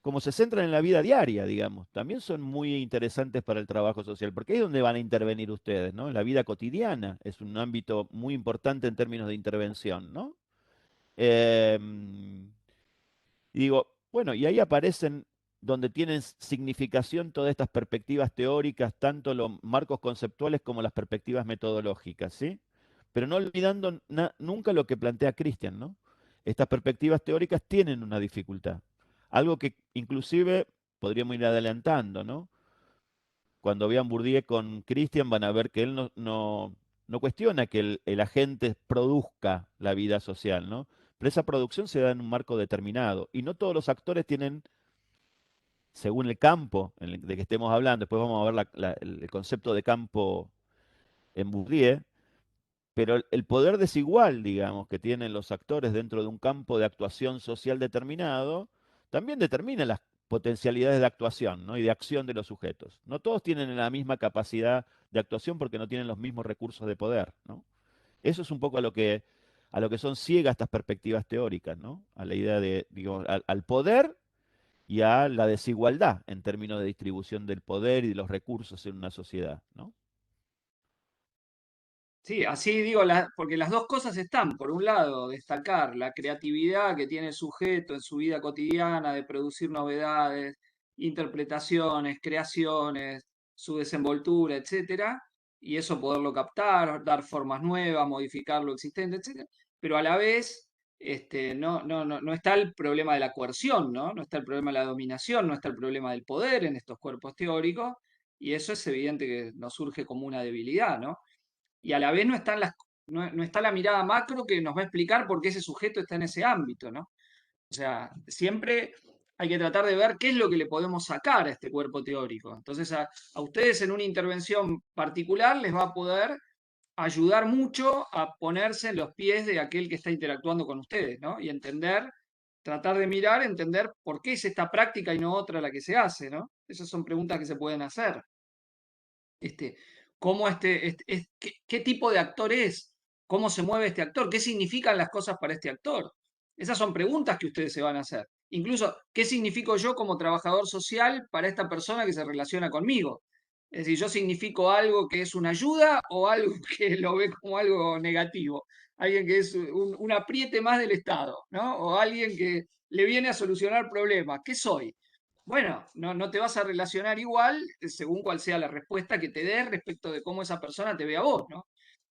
como se centran en la vida diaria, digamos, también son muy interesantes para el trabajo social, porque ahí es donde van a intervenir ustedes, ¿no? En la vida cotidiana es un ámbito muy importante en términos de intervención, ¿no? Y digo, bueno, y ahí aparecen donde tienen significación todas estas perspectivas teóricas, tanto los marcos conceptuales como las perspectivas metodológicas, ¿sí? Pero no olvidando nunca lo que plantea Cristian, ¿no? Estas perspectivas teóricas tienen una dificultad. Algo que inclusive podríamos ir adelantando, ¿no? Cuando vean Bourdieu con Cristian van a ver que él no cuestiona que el agente produzca la vida social, ¿no? Pero esa producción se da en un marco determinado. Y no todos los actores tienen, según el campo de que estemos hablando, después vamos a ver el concepto de campo en Bourdieu, pero el poder desigual, digamos, que tienen los actores dentro de un campo de actuación social determinado, también determina las potencialidades de actuación, ¿no? Y de acción de los sujetos. No todos tienen la misma capacidad de actuación porque no tienen los mismos recursos de poder, ¿no? Eso es un poco a lo que son ciegas estas perspectivas teóricas, ¿no? A la idea de, digo, al poder y a la desigualdad en términos de distribución del poder y de los recursos en una sociedad, ¿no? Sí, así digo, porque las dos cosas están. Por un lado, destacar la creatividad que tiene el sujeto en su vida cotidiana de producir novedades, interpretaciones, creaciones, su desenvoltura, etcétera, y eso poderlo captar, dar formas nuevas, modificar lo existente, etcétera. Pero a la vez, no está el problema de la coerción, ¿no? No está el problema de la dominación, no está el problema del poder en estos cuerpos teóricos, y eso es evidente que nos surge como una debilidad, ¿no? Y a la vez no está la mirada macro que nos va a explicar por qué ese sujeto está en ese ámbito, ¿no? O sea, siempre hay que tratar de ver qué es lo que le podemos sacar a este cuerpo teórico. Entonces, a ustedes en una intervención particular les va a poder ayudar mucho a ponerse en los pies de aquel que está interactuando con ustedes, ¿no? Y entender, tratar de mirar, entender por qué es esta práctica y no otra la que se hace, ¿no? Esas son preguntas que se pueden hacer. Este, cómo qué tipo de actor es, cómo se mueve este actor, qué significan las cosas para este actor. Esas son preguntas que ustedes se van a hacer. Incluso, ¿qué significo yo como trabajador social para esta persona que se relaciona conmigo? Es decir, ¿yo significo algo que es una ayuda o algo que lo ve como algo negativo? Alguien que es un apriete más del Estado, ¿no? O alguien que le viene a solucionar problemas. ¿Qué soy? Bueno, no te vas a relacionar igual según cuál sea la respuesta que te dé respecto de cómo esa persona te ve a vos, ¿no?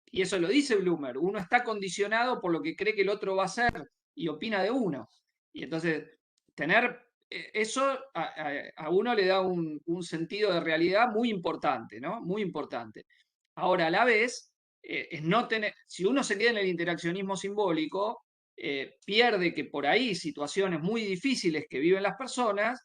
Y eso lo dice Bloomer, uno está condicionado por lo que cree que el otro va a hacer y opina de uno. Y entonces, tener eso a uno le da un sentido de realidad muy importante, ¿no? Muy importante. Ahora, a la vez, es no tener, si uno se queda en el interaccionismo simbólico, pierde que por ahí situaciones muy difíciles que viven las personas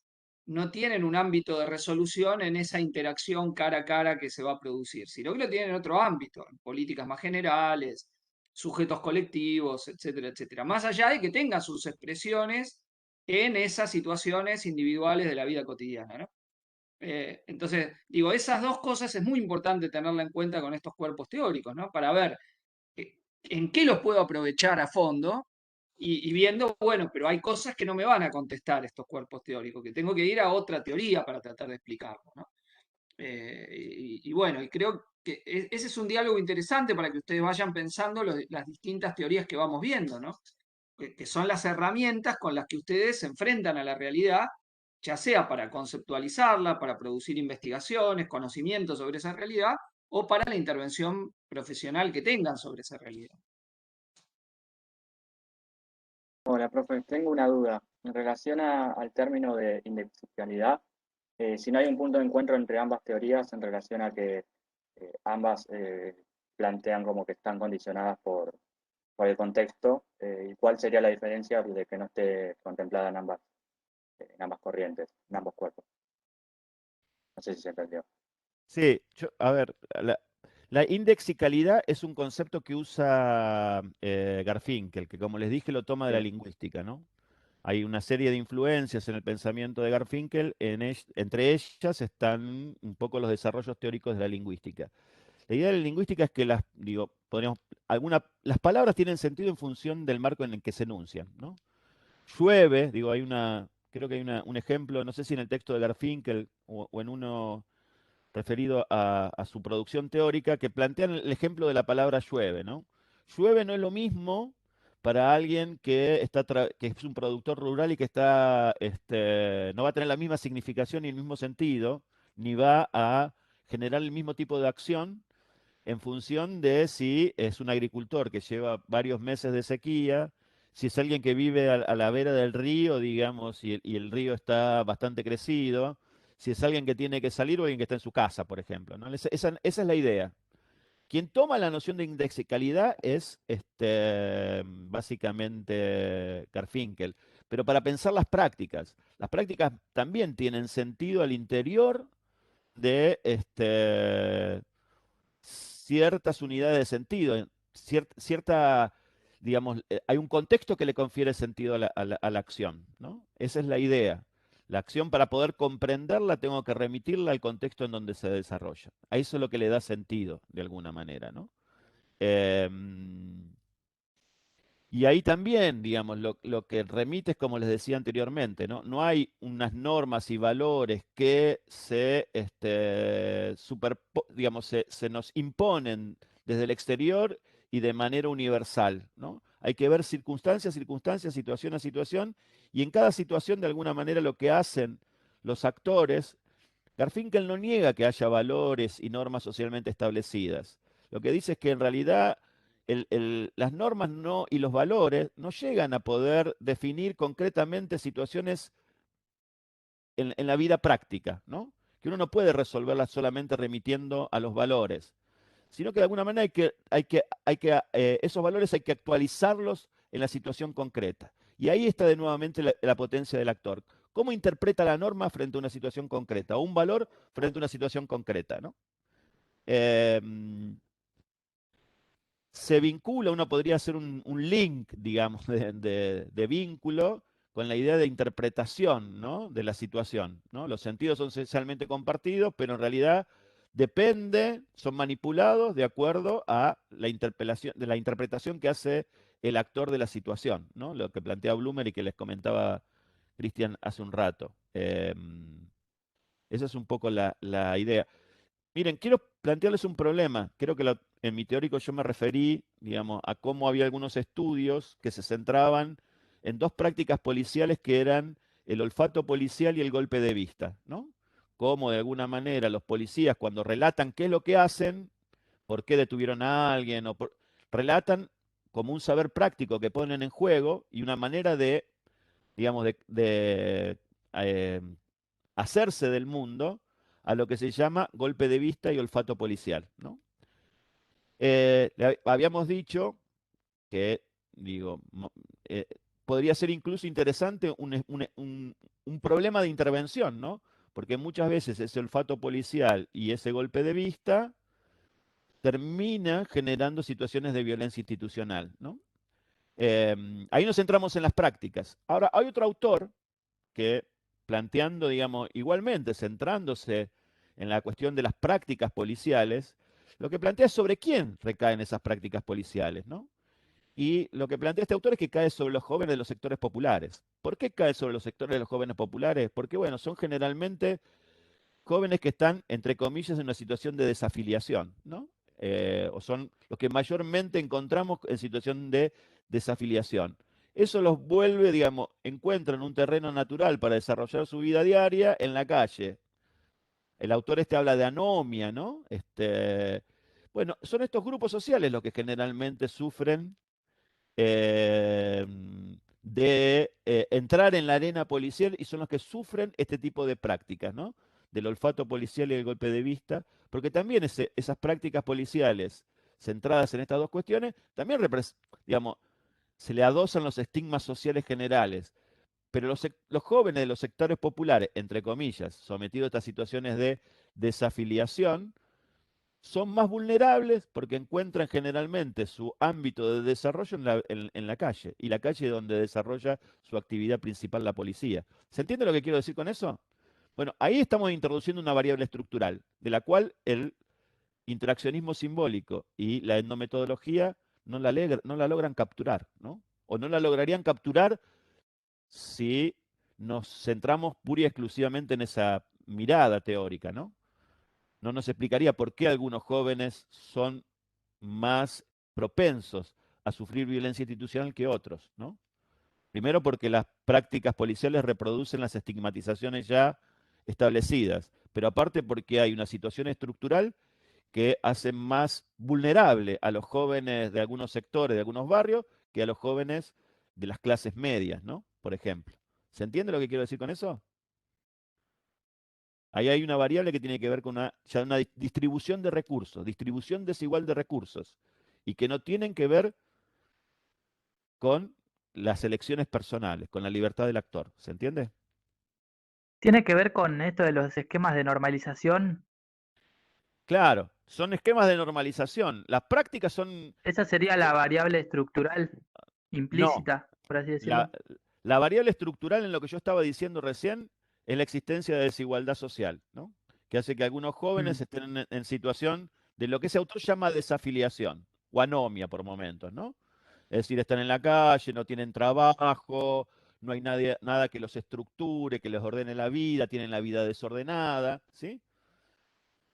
no tienen un ámbito de resolución en esa interacción cara a cara que se va a producir, sino que lo tienen en otro ámbito, en políticas más generales, sujetos colectivos, etcétera, etcétera. Más allá de que tengan sus expresiones en esas situaciones individuales de la vida cotidiana, ¿no? Entonces, digo, esas dos cosas es muy importante tenerla en cuenta con estos cuerpos teóricos, ¿no? Para ver en qué los puedo aprovechar a fondo y viendo, bueno, pero hay cosas que no me van a contestar estos cuerpos teóricos, que tengo que ir a otra teoría para tratar de explicarlo, ¿no? Y bueno, y creo que ese es un diálogo interesante para que ustedes vayan pensando las distintas teorías que vamos viendo, ¿no? Que son las herramientas con las que ustedes se enfrentan a la realidad, ya sea para conceptualizarla, para producir investigaciones, conocimientos sobre esa realidad, o para la intervención profesional que tengan sobre esa realidad. Hola, profe, tengo una duda. En relación al término de indexicalidad, si no hay un punto de encuentro entre ambas teorías en relación a que ambas plantean como que están condicionadas por el contexto, y cuál sería la diferencia de que no esté contemplada en ambas corrientes, en ambos cuerpos. No sé si se entendió. Sí, a ver, la indexicalidad es un concepto que usa Garfinkel, que como les dije lo toma de la Sí. lingüística, ¿no? Hay una serie de influencias en el pensamiento de Garfinkel, entre ellas están un poco los desarrollos teóricos de la lingüística. La idea de la lingüística es que las palabras tienen sentido en función del marco en el que se enuncian, ¿no? Llueve, creo que hay un ejemplo, no sé si en el texto de Garfinkel o en uno referido a su producción teórica, que plantean el ejemplo de la palabra llueve, ¿no? Llueve no es lo mismo para alguien que es un productor rural y que no va a tener la misma significación ni el mismo sentido, ni va a generar el mismo tipo de acción en función de si es un agricultor que lleva varios meses de sequía, si es alguien que vive a la vera del río, digamos, y el río está bastante crecido, si es alguien que tiene que salir o alguien que está en su casa, por ejemplo, ¿no? Esa es la idea. Quien toma la noción de indexicalidad es básicamente Garfinkel. Pero para pensar las prácticas también tienen sentido al interior de ciertas unidades de sentido, digamos, hay un contexto que le confiere sentido a la acción, ¿no? Esa es la idea. La acción, para poder comprenderla, tengo que remitirla al contexto en donde se desarrolla. A eso es lo que le da sentido, de alguna manera, ¿no? Y ahí también, digamos, lo que remite es como les decía anteriormente, ¿no? No hay unas normas y valores que digamos, se nos imponen desde el exterior y de manera universal, ¿no? Hay que ver circunstancia a circunstancia, situación a situación, y en cada situación, de alguna manera, lo que hacen los actores, Garfinkel no niega que haya valores y normas socialmente establecidas. Lo que dice es que en realidad las normas y los valores no llegan a poder definir concretamente situaciones en la vida práctica, ¿no? Que uno no puede resolverlas solamente remitiendo a los valores, sino que de alguna manera esos valores hay que actualizarlos en la situación concreta. Y ahí está de nuevamente la potencia del actor. ¿Cómo interpreta la norma frente a una situación concreta? O un valor frente a una situación concreta, ¿no? Se vincula, uno podría hacer un link, digamos, de vínculo con la idea de interpretación, ¿no? De la situación, ¿no? Los sentidos son esencialmente compartidos, pero en realidad son manipulados de acuerdo a de la interpretación que hace el actor de la situación, ¿no? Lo que plantea Blumer y que les comentaba Cristian hace un rato. Esa es un poco la idea. Miren, quiero plantearles un problema. Creo que en mi teórico yo me referí, digamos, a cómo había algunos estudios que se centraban en dos prácticas policiales que eran el olfato policial y el golpe de vista, ¿no? Cómo de alguna manera los policías cuando relatan qué es lo que hacen, por qué detuvieron a alguien, relatan como un saber práctico que ponen en juego y una manera de, digamos, eh, hacerse del mundo a lo que se llama golpe de vista y olfato policial, ¿no? Habíamos dicho que, digo, podría ser incluso interesante un problema de intervención, ¿no? Porque muchas veces ese olfato policial y ese golpe de vista termina generando situaciones de violencia institucional, ¿no? Ahí nos centramos en las prácticas. Ahora, hay otro autor que planteando, digamos, igualmente centrándose en la cuestión de las prácticas policiales, lo que plantea es sobre quién recaen esas prácticas policiales, ¿no? Y lo que plantea este autor es que cae sobre los jóvenes de los sectores populares. ¿Por qué cae sobre los sectores de los jóvenes populares? Porque, bueno, son generalmente jóvenes que están, entre comillas, en una situación de desafiliación, ¿no? O son los que mayormente encontramos en situación de desafiliación. Eso los vuelve, digamos, encuentran un terreno natural para desarrollar su vida diaria en la calle. El autor habla de anomia, ¿no? Bueno, son estos grupos sociales los que generalmente sufren eh, de entrar en la arena policial y son los que sufren este tipo de prácticas, ¿no? del olfato policial y el golpe de vista, porque también esas prácticas policiales centradas en estas dos cuestiones, también digamos, se le adosan los estigmas sociales generales, pero los jóvenes de los sectores populares, entre comillas, sometidos a estas situaciones de desafiliación, son más vulnerables porque encuentran generalmente su ámbito de desarrollo en la calle, y la calle es donde desarrolla su actividad principal la policía. ¿Se entiende lo que quiero decir con eso? Bueno, ahí estamos introduciendo una variable estructural, de la cual el interaccionismo simbólico y la etnometodología no la logran capturar, ¿no? O no la lograrían capturar si nos centramos pura y exclusivamente en esa mirada teórica, ¿no? No nos explicaría por qué algunos jóvenes son más propensos a sufrir violencia institucional que otros, ¿no? Primero porque las prácticas policiales reproducen las estigmatizaciones ya establecidas, pero aparte porque hay una situación estructural que hace más vulnerable a los jóvenes de algunos sectores, de algunos barrios, que a los jóvenes de las clases medias, ¿no? Por ejemplo. ¿Se entiende lo que quiero decir con eso? Ahí hay una variable que tiene que ver con ya una distribución de recursos, distribución desigual de recursos, y que no tienen que ver con las elecciones personales, con la libertad del actor. ¿Se entiende? ¿Tiene que ver con esto de los esquemas de normalización? Claro, son esquemas de normalización. Las prácticas son... Esa sería la variable estructural No, implícita, por así la, decirlo. la variable estructural en lo que yo estaba diciendo recién es la existencia de desigualdad social, ¿no? Que hace que algunos jóvenes Mm. estén en situación de lo que ese autor llama desafiliación o anomia por momentos, ¿no? Es decir, están en la calle, no tienen trabajo, no hay nada que los estructure, que les ordene la vida, tienen la vida desordenada, ¿sí?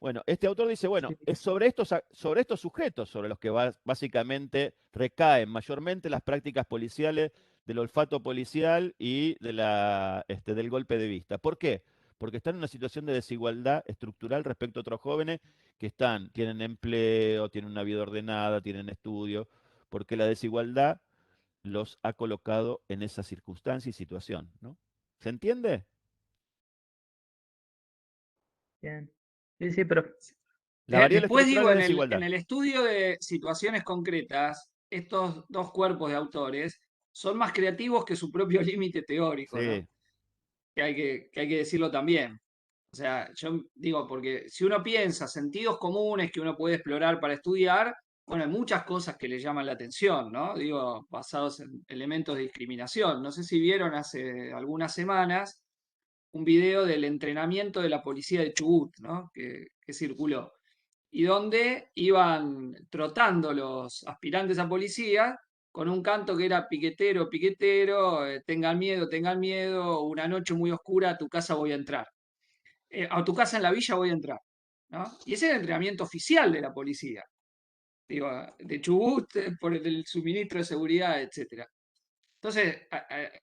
Bueno, este autor dice, bueno, Sí. es sobre estos sujetos sobre los que básicamente recaen mayormente las prácticas policiales del olfato policial y del golpe de vista. ¿Por qué? Porque están en una situación de desigualdad estructural respecto a otros jóvenes que tienen empleo, tienen una vida ordenada, tienen estudio, porque la desigualdad los ha colocado en esa circunstancia y situación, ¿no? ¿Se entiende? Bien. Sí, sí, pero La variable Después estructural digo, es en desigualdad. el estudio de situaciones concretas, estos dos cuerpos de autores son más creativos que su propio límite teórico, ¿no? Sí, Que hay que decirlo también. O sea, yo digo, porque si uno piensa sentidos comunes que uno puede explorar para estudiar, bueno, hay muchas cosas que le llaman la atención, ¿no? Digo, basados en elementos de discriminación. No sé si vieron hace algunas semanas un video del entrenamiento de la policía de Chubut, ¿no? Que circuló y donde iban trotando los aspirantes a policía con un canto que era piquetero, piquetero, tengan miedo, una noche muy oscura a tu casa voy a entrar. A tu casa en la villa voy a entrar. ¿No? Y ese es el entrenamiento oficial de la policía. Digo, de Chubut, por el suministro de seguridad, etcétera. Entonces,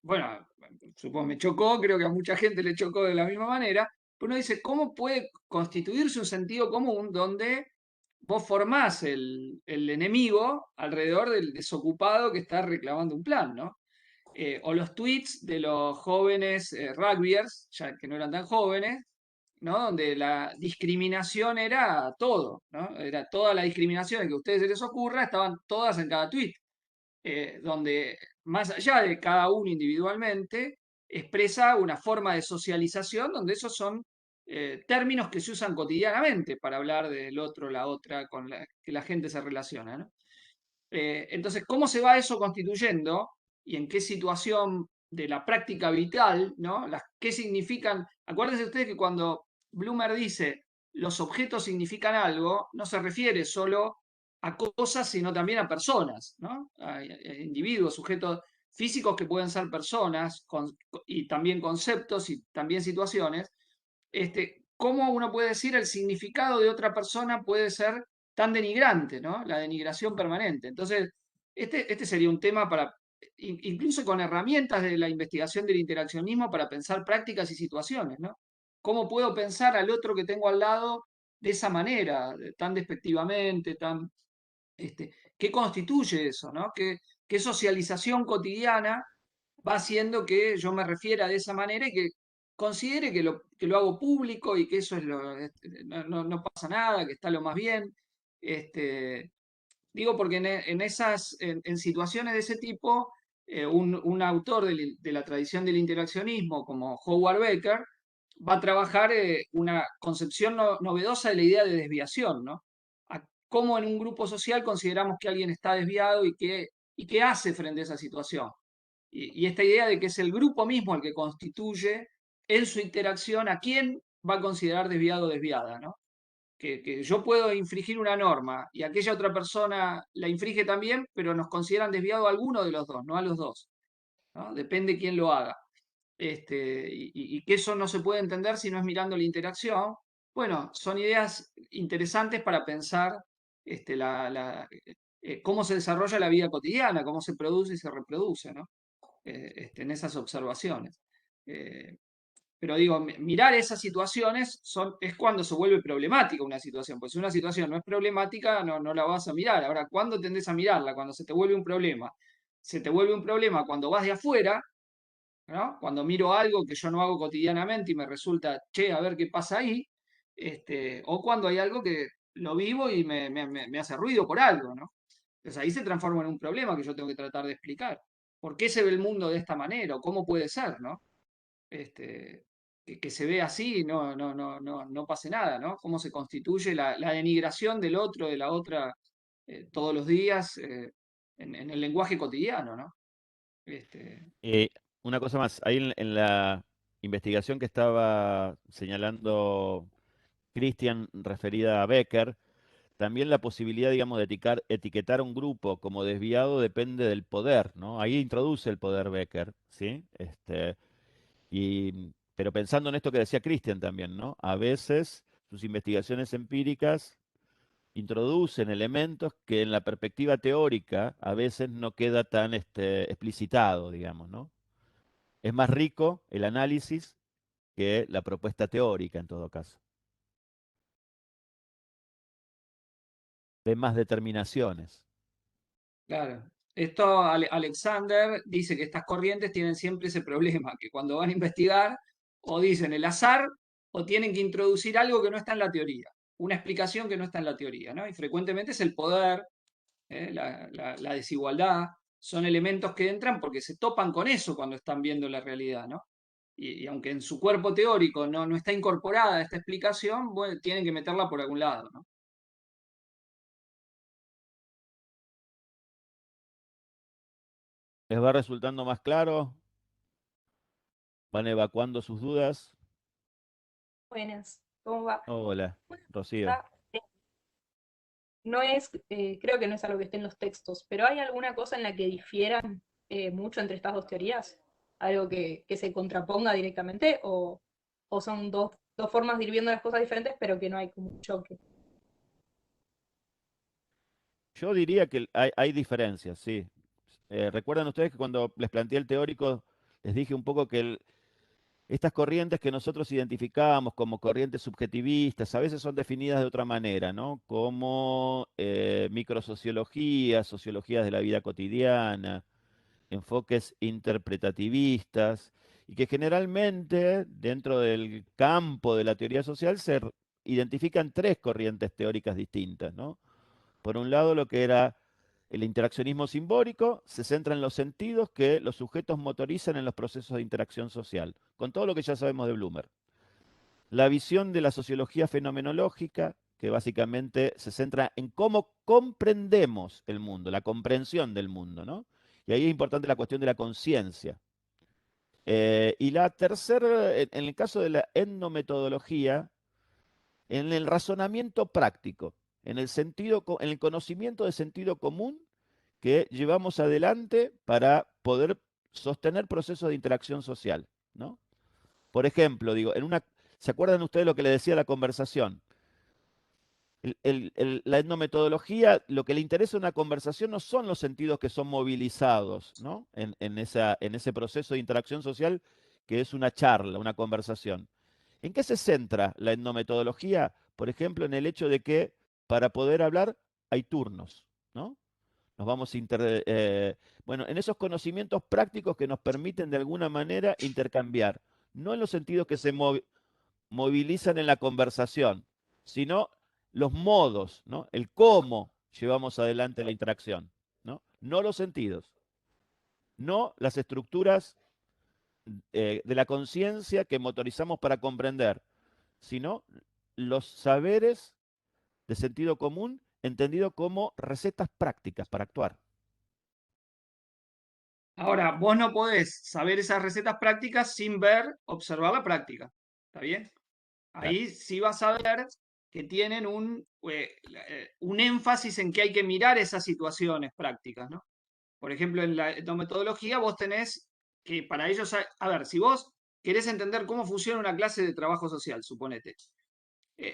bueno, supongo me chocó, creo que a mucha gente le chocó de la misma manera, pero uno dice, ¿cómo puede constituirse un sentido común donde vos formás el enemigo alrededor del desocupado que está reclamando un plan, ¿no? O los tweets de los jóvenes rugbyers, ya que no eran tan jóvenes, ¿no? Donde la discriminación era todo, ¿no? Era toda la discriminación que a ustedes se les ocurra, estaban todas en cada tweet, donde más allá de cada uno individualmente, expresa una forma de socialización donde esos son términos que se usan cotidianamente para hablar del otro, la otra, con la que la gente se relaciona, ¿no? Entonces, ¿cómo se va eso constituyendo y en qué situación de la práctica vital, ¿no? ¿Qué significan? Acuérdense ustedes que cuando Blumer dice los objetos significan algo, no se refiere solo a cosas, sino también a personas, ¿no? A individuos, sujetos físicos que pueden ser personas y también conceptos y también situaciones. ¿Cómo uno puede decir el significado de otra persona puede ser tan denigrante, ¿no? La denigración permanente. Entonces, este sería un tema para, incluso con herramientas de la investigación del interaccionismo para pensar prácticas y situaciones, ¿no? ¿Cómo puedo pensar al otro que tengo al lado de esa manera, tan despectivamente, ¿qué constituye eso, ¿no? ¿Qué socialización cotidiana va haciendo que yo me refiera de esa manera y que considere que lo hago público y que eso es no pasa nada, que está lo más bien. Digo porque en situaciones de ese tipo, un autor de la tradición del interaccionismo como Howard Becker va a trabajar una concepción novedosa de la idea de desviación, ¿no? A cómo en un grupo social consideramos que alguien está desviado y qué hace frente a esa situación. Y esta idea de que es el grupo mismo el que constituye en su interacción a quién va a considerar desviado o desviada, ¿no? Que yo puedo infringir una norma y aquella otra persona la infringe también, pero nos consideran desviado a alguno de los dos, no a los dos, ¿no? Depende quién lo haga. Y que eso no se puede entender si no es mirando la interacción. Bueno, son ideas interesantes para pensar cómo se desarrolla la vida cotidiana, cómo se produce y se reproduce, ¿no? En esas observaciones. Pero digo, mirar esas situaciones es cuando se vuelve problemática una situación, pues si una situación no es problemática, no la vas a mirar. Ahora, ¿cuándo tendés a mirarla? Cuando se te vuelve un problema. Se te vuelve un problema cuando vas de afuera, ¿no? Cuando miro algo que yo no hago cotidianamente y me resulta, che, a ver qué pasa ahí, o cuando hay algo que lo vivo y me hace ruido por algo, ¿no? Entonces ahí se transforma en un problema que yo tengo que tratar de explicar. ¿Por qué se ve el mundo de esta manera? ¿O cómo puede ser, no? Que se ve así y no pase nada, ¿no? Cómo se constituye la denigración del otro, de la otra, todos los días, en el lenguaje cotidiano, ¿no? Eh, una cosa más, ahí en la investigación que estaba señalando Christian referida a Becker, también la posibilidad, digamos, de etiquetar a un grupo como desviado depende del poder, ¿no? Ahí introduce el poder Becker, ¿sí? Pero pensando en esto que decía Christian también, ¿no? A veces sus investigaciones empíricas introducen elementos que en la perspectiva teórica a veces no queda tan explicitado, digamos, ¿no? Es más rico el análisis que la propuesta teórica en todo caso. Ve más determinaciones. Claro. Esto Alexander dice que estas corrientes tienen siempre ese problema, que cuando van a investigar o dicen el azar o tienen que introducir algo que no está en la teoría, una explicación que no está en la teoría, ¿no? Y frecuentemente es el poder, la desigualdad, son elementos que entran porque se topan con eso cuando están viendo la realidad, ¿no? Y aunque en su cuerpo teórico no está incorporada esta explicación, bueno, tienen que meterla por algún lado, ¿no? ¿Les va resultando más claro? ¿Van evacuando sus dudas? Buenas, ¿cómo va? Hola, Rocío. Ah, No es, creo que no es algo que esté en los textos, pero ¿hay alguna cosa en la que difieran mucho entre estas dos teorías? ¿Algo que se contraponga directamente? ¿O son dos formas de ir viendo las cosas diferentes, pero que no hay como un choque? Yo diría que hay diferencias, sí. ¿Recuerdan ustedes que cuando les planteé el teórico, les dije un poco que estas corrientes que nosotros identificábamos como corrientes subjetivistas, a veces son definidas de otra manera, ¿no? Como microsociologías, sociologías de la vida cotidiana, enfoques interpretativistas, y que generalmente dentro del campo de la teoría social identifican tres corrientes teóricas distintas, ¿no? Por un lado, lo que era el interaccionismo simbólico se centra en los sentidos que los sujetos motorizan en los procesos de interacción social, con todo lo que ya sabemos de Blumer. La visión de la sociología fenomenológica, que básicamente se centra en cómo comprendemos el mundo, la comprensión del mundo, ¿no? Y ahí es importante la cuestión de la conciencia. Y la tercera, en el caso de la etnometodología, en el razonamiento práctico, en el conocimiento de sentido común que llevamos adelante para poder sostener procesos de interacción social, ¿no? Por ejemplo, digo, ¿se acuerdan ustedes lo que le decía la conversación? La etnometodología, lo que le interesa a una conversación no son los sentidos que son movilizados, ¿no? En ese proceso de interacción social que es una charla, una conversación. ¿En qué se centra la etnometodología? Por ejemplo, en el hecho de que para poder hablar hay turnos, ¿no? Nos vamos bueno, en esos conocimientos prácticos que nos permiten de alguna manera intercambiar no en los sentidos que se movilizan en la conversación, sino los modos, ¿no? El cómo llevamos adelante la interacción, ¿no? No los sentidos, no las estructuras de la conciencia que motorizamos para comprender, sino los saberes de sentido común entendido como recetas prácticas para actuar. Ahora, vos no podés saber esas recetas prácticas sin observar la práctica. ¿Está bien? Ahí sí vas a ver que tienen un énfasis en que hay que mirar esas situaciones prácticas, ¿no? Por ejemplo, en la etnometodología vos tenés que para ellos, a ver, si vos querés entender cómo funciona una clase de trabajo social, suponete,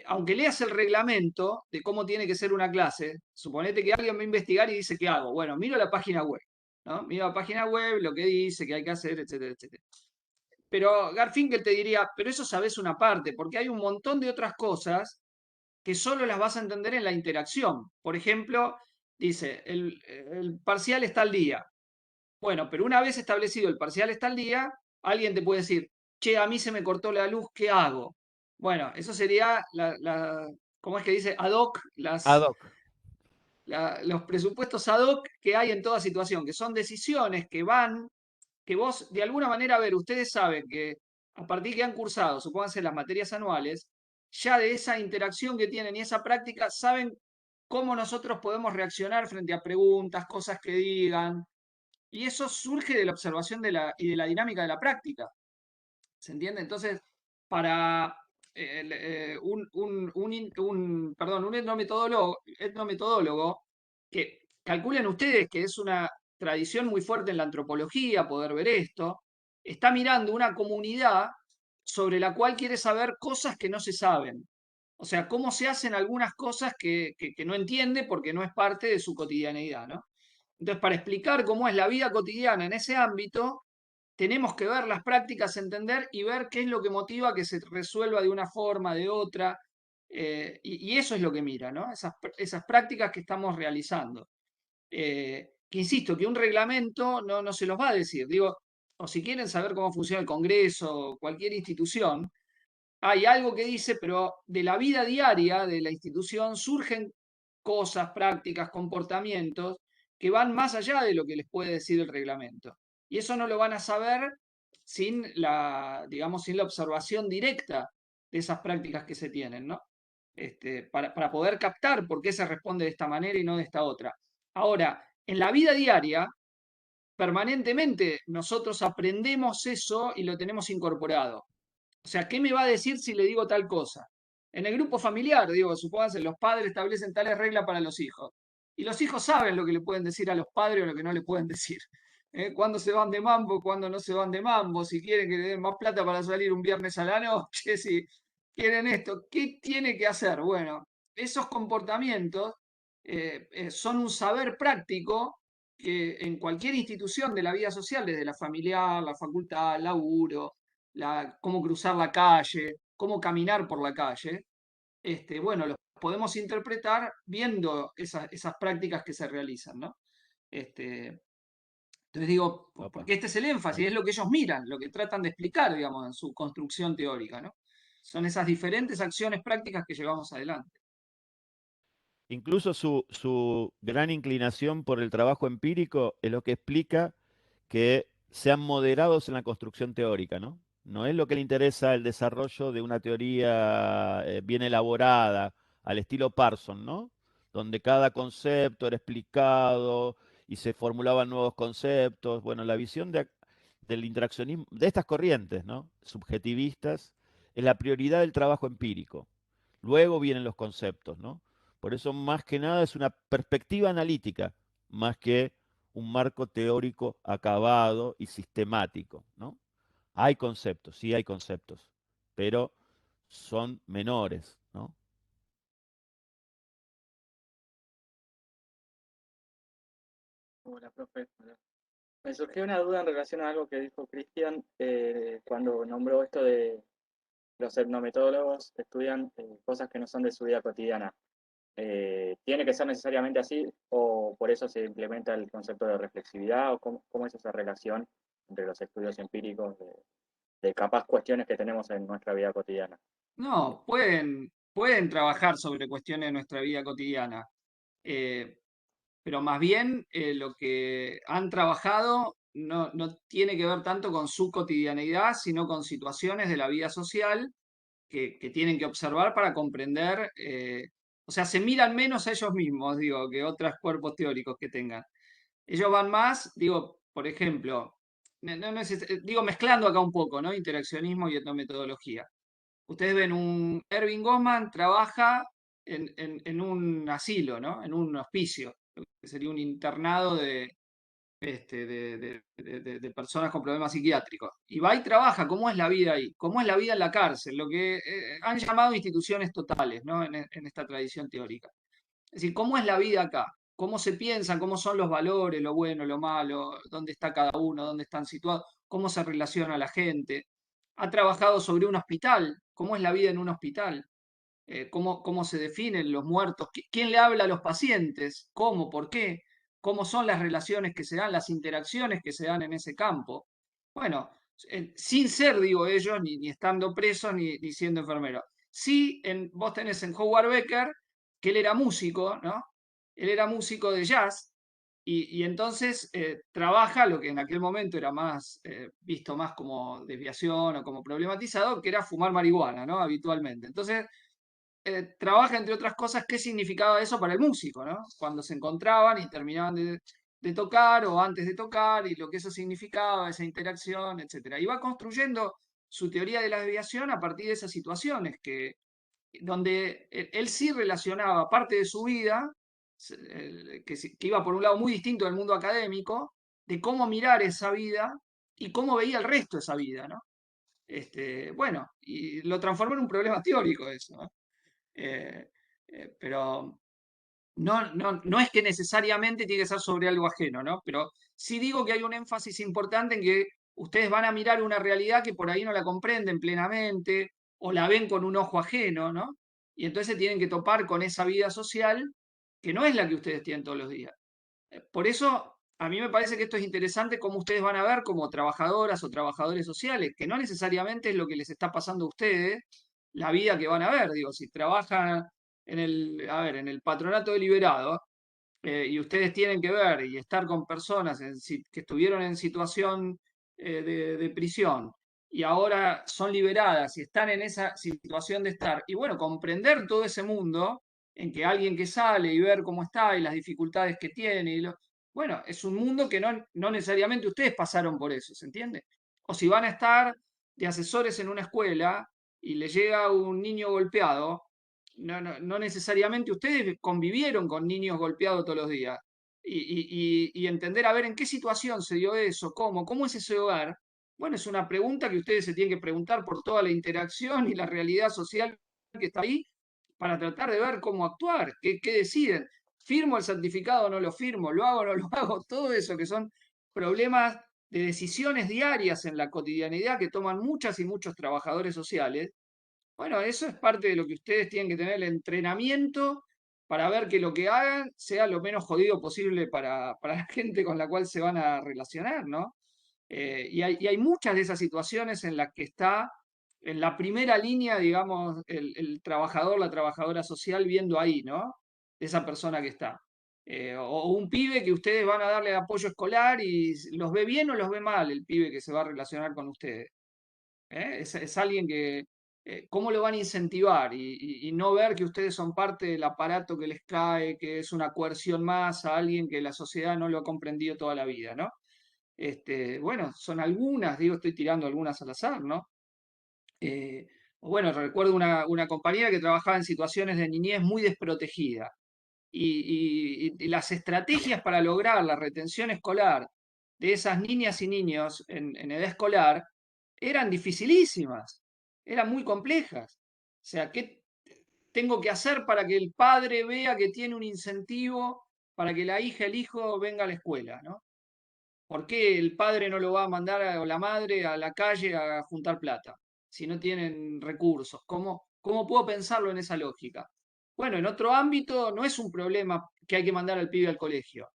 aunque leas el reglamento de cómo tiene que ser una clase, suponete que alguien va a investigar y dice, ¿qué hago? Bueno, miro la página web, ¿no? Miro la página web, lo que dice, qué hay que hacer, etcétera, etcétera. Pero Garfinkel te diría, pero eso sabes una parte, porque hay un montón de otras cosas que solo las vas a entender en la interacción. Por ejemplo, dice, el parcial está al día. Bueno, pero una vez establecido el parcial está al día, alguien te puede decir, che, a mí se me cortó la luz, ¿qué hago? Bueno, eso sería ¿cómo es que dice? Ad hoc, Ad hoc. los presupuestos ad hoc que hay en toda situación, que son decisiones que van, que vos de alguna manera, a ver, ustedes saben que a partir que han cursado, supónganse las materias anuales, ya de esa interacción que tienen y esa práctica, saben cómo nosotros podemos reaccionar frente a preguntas, cosas que digan, y eso surge de la observación y de la dinámica de la práctica. ¿Se entiende? Entonces, para un etnometodólogo, que calculen ustedes que es una tradición muy fuerte en la antropología poder ver esto, está mirando una comunidad sobre la cual quiere saber cosas que no se saben. O sea, cómo se hacen algunas cosas que no entiende porque no es parte de su cotidianeidad, ¿no? Entonces, para explicar cómo es la vida cotidiana en ese ámbito, tenemos que ver las prácticas, entender y ver qué es lo que motiva que se resuelva de una forma, de otra, y eso es lo que mira, ¿no? Esas prácticas que estamos realizando. Que insisto, que un reglamento no se los va a decir, digo, o si quieren saber cómo funciona el Congreso o cualquier institución, hay algo que dice, pero de la vida diaria de la institución surgen cosas, prácticas, comportamientos que van más allá de lo que les puede decir el reglamento. Y eso no lo van a saber sin digamos, sin la observación directa de esas prácticas que se tienen, ¿no? Para poder captar por qué se responde de esta manera y no de esta otra. Ahora, en la vida diaria, permanentemente nosotros aprendemos eso y lo tenemos incorporado. O sea, ¿qué me va a decir si le digo tal cosa? En el grupo familiar, digo, supónganse, los padres establecen tales reglas para los hijos. Y los hijos saben lo que le pueden decir a los padres o lo que no le pueden decir. Cuándo se van de mambo, cuándo no se van de mambo, si quieren que le den más plata para salir un viernes a la noche, si quieren esto. ¿Qué tiene que hacer? Bueno, esos comportamientos son un saber práctico que en cualquier institución de la vida social, desde la familiar, la facultad, el laburo, cómo cruzar la calle, cómo caminar por la calle, bueno, los podemos interpretar viendo esas prácticas que se realizan, ¿no? Entonces digo, porque este es el énfasis, es lo que ellos miran, lo que tratan de explicar, digamos, en su construcción teórica, ¿no? Son esas diferentes acciones prácticas que llevamos adelante. Incluso su gran inclinación por el trabajo empírico es lo que explica que sean moderados en la construcción teórica, ¿no? No es lo que le interesa el desarrollo de una teoría bien elaborada, al estilo Parson, ¿no? Donde cada concepto era explicado y se formulaban nuevos conceptos. Bueno, la visión del interaccionismo, de estas corrientes, ¿no? Subjetivistas, es la prioridad del trabajo empírico. Luego vienen los conceptos, ¿no? Por eso, más que nada, es una perspectiva analítica, más que un marco teórico acabado y sistemático, ¿no? Hay conceptos, sí hay conceptos, pero son menores, ¿no? Hola, profe. Me surgió una duda en relación a algo que dijo Cristian cuando nombró esto de los etnometodólogos estudian cosas que no son de su vida cotidiana. ¿Tiene que ser necesariamente así o por eso se implementa el concepto de reflexividad o cómo es esa relación entre los estudios empíricos capaz cuestiones que tenemos en nuestra vida cotidiana. No, pueden trabajar sobre cuestiones de nuestra vida cotidiana, pero más bien lo que han trabajado no tiene que ver tanto con su cotidianidad, sino con situaciones de la vida social que tienen que observar para comprender, o sea, se miran menos a ellos mismos, digo, que otros cuerpos teóricos que tengan. Ellos van más, digo, por ejemplo, digo, mezclando acá un poco, ¿no? Interaccionismo y etnometodología. Ustedes ven Erving Goffman trabaja en un asilo, ¿no? En un hospicio, que sería un internado de personas con problemas psiquiátricos. Y va y trabaja cómo es la vida ahí, cómo es la vida en la cárcel, lo que han llamado instituciones totales, ¿no? En esta tradición teórica. Es decir, cómo es la vida acá, cómo se piensan, cómo son los valores, lo bueno, lo malo, dónde está cada uno, dónde están situados, cómo se relaciona la gente. Ha trabajado sobre un hospital, cómo es la vida en un hospital, cómo se definen los muertos, quién le habla a los pacientes, cómo, por qué, cómo son las relaciones que se dan, las interacciones que se dan en ese campo. Bueno, sin ser, digo ellos, ni estando presos, ni siendo enfermeros. Sí, vos tenés en Howard Becker, que él era músico, ¿no? Él era músico de jazz, y entonces trabaja lo que en aquel momento era más visto más como desviación o como problematizado, que era fumar marihuana, ¿no? Habitualmente. Entonces, trabaja, entre otras cosas, qué significaba eso para el músico, ¿no? Cuando se encontraban y terminaban de tocar o antes de tocar y lo que eso significaba, esa interacción, etc. Y va construyendo su teoría de la desviación a partir de esas situaciones donde él sí relacionaba parte de su vida, que iba por un lado muy distinto del mundo académico, de cómo mirar esa vida y cómo veía el resto de esa vida, ¿no? Bueno, y lo transformó en un problema teórico eso, ¿no? Pero no es que necesariamente tiene que ser sobre algo ajeno, ¿no? Pero sí digo que hay un énfasis importante en que ustedes van a mirar una realidad que por ahí no la comprenden plenamente o la ven con un ojo ajeno, ¿no? Y entonces tienen que topar con esa vida social que no es la que ustedes tienen todos los días. Por eso, a mí me parece que esto es interesante cómo ustedes van a ver como trabajadoras o trabajadores sociales, que no necesariamente es lo que les está pasando a ustedes, la vida que van a ver. Digo, si trabajan en el patronato deliberado y ustedes tienen que ver y estar con personas que estuvieron en situación de prisión y ahora son liberadas y están en esa situación de estar, y bueno, comprender todo ese mundo en que alguien que sale y ver cómo está y las dificultades que tiene, bueno, es un mundo que no necesariamente ustedes pasaron por eso, ¿se entiende? O si van a estar de asesores en una escuela y le llega un niño golpeado, no necesariamente ustedes convivieron con niños golpeados todos los días. Y entender a ver en qué situación se dio eso, cómo es ese hogar. Bueno, es una pregunta que ustedes se tienen que preguntar por toda la interacción y la realidad social que está ahí para tratar de ver cómo actuar, qué deciden. ¿Firmo el certificado o no lo firmo? ¿Lo hago o no lo hago? Todo eso que son problemas de decisiones diarias en la cotidianidad que toman muchas y muchos trabajadores sociales. Bueno, eso es parte de lo que ustedes tienen que tener el entrenamiento para ver que lo que hagan sea lo menos jodido posible para la gente con la cual se van a relacionar, ¿no? Y hay muchas de esas situaciones en las que está en la primera línea, digamos, el trabajador, la trabajadora social viendo ahí, ¿no? Esa persona que está. O un pibe que ustedes van a darle apoyo escolar y los ve bien o los ve mal el pibe que se va a relacionar con ustedes. Es alguien que, ¿cómo lo van a incentivar? Y no ver que ustedes son parte del aparato que les cae, que es una coerción más a alguien que la sociedad no lo ha comprendido toda la vida, ¿no? Bueno, son algunas, digo, estoy tirando algunas al azar, ¿no? Bueno, recuerdo una compañera que trabajaba en situaciones de niñez muy desprotegida y las estrategias para lograr la retención escolar de esas niñas y niños en edad escolar eran dificilísimas, eran muy complejas. O sea, ¿qué tengo que hacer para que el padre vea que tiene un incentivo para que la hija, el hijo venga a la escuela, ¿no? ¿Por qué el padre no lo va a mandar o la madre a la calle a juntar plata si no tienen recursos? ¿Cómo puedo pensarlo en esa lógica? Bueno, en otro ámbito no es un problema que hay que mandar al pibe al colegio.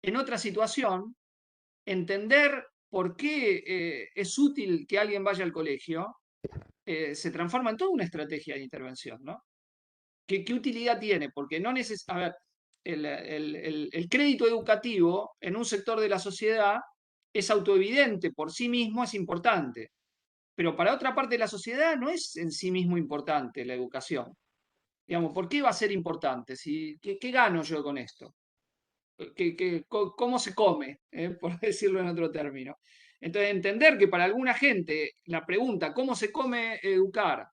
En otra situación, entender por qué es útil que alguien vaya al colegio, se transforma en toda una estrategia de intervención, ¿no? ¿Qué utilidad tiene? Porque no a ver, el crédito educativo en un sector de la sociedad es autoevidente, por sí mismo es importante, pero para otra parte de la sociedad no es en sí mismo importante la educación. Digamos, ¿por qué va a ser importante? ¿Qué gano yo con esto? ¿Cómo se come? Por decirlo en otro término. Entonces, entender que para alguna gente la pregunta ¿cómo se come educar?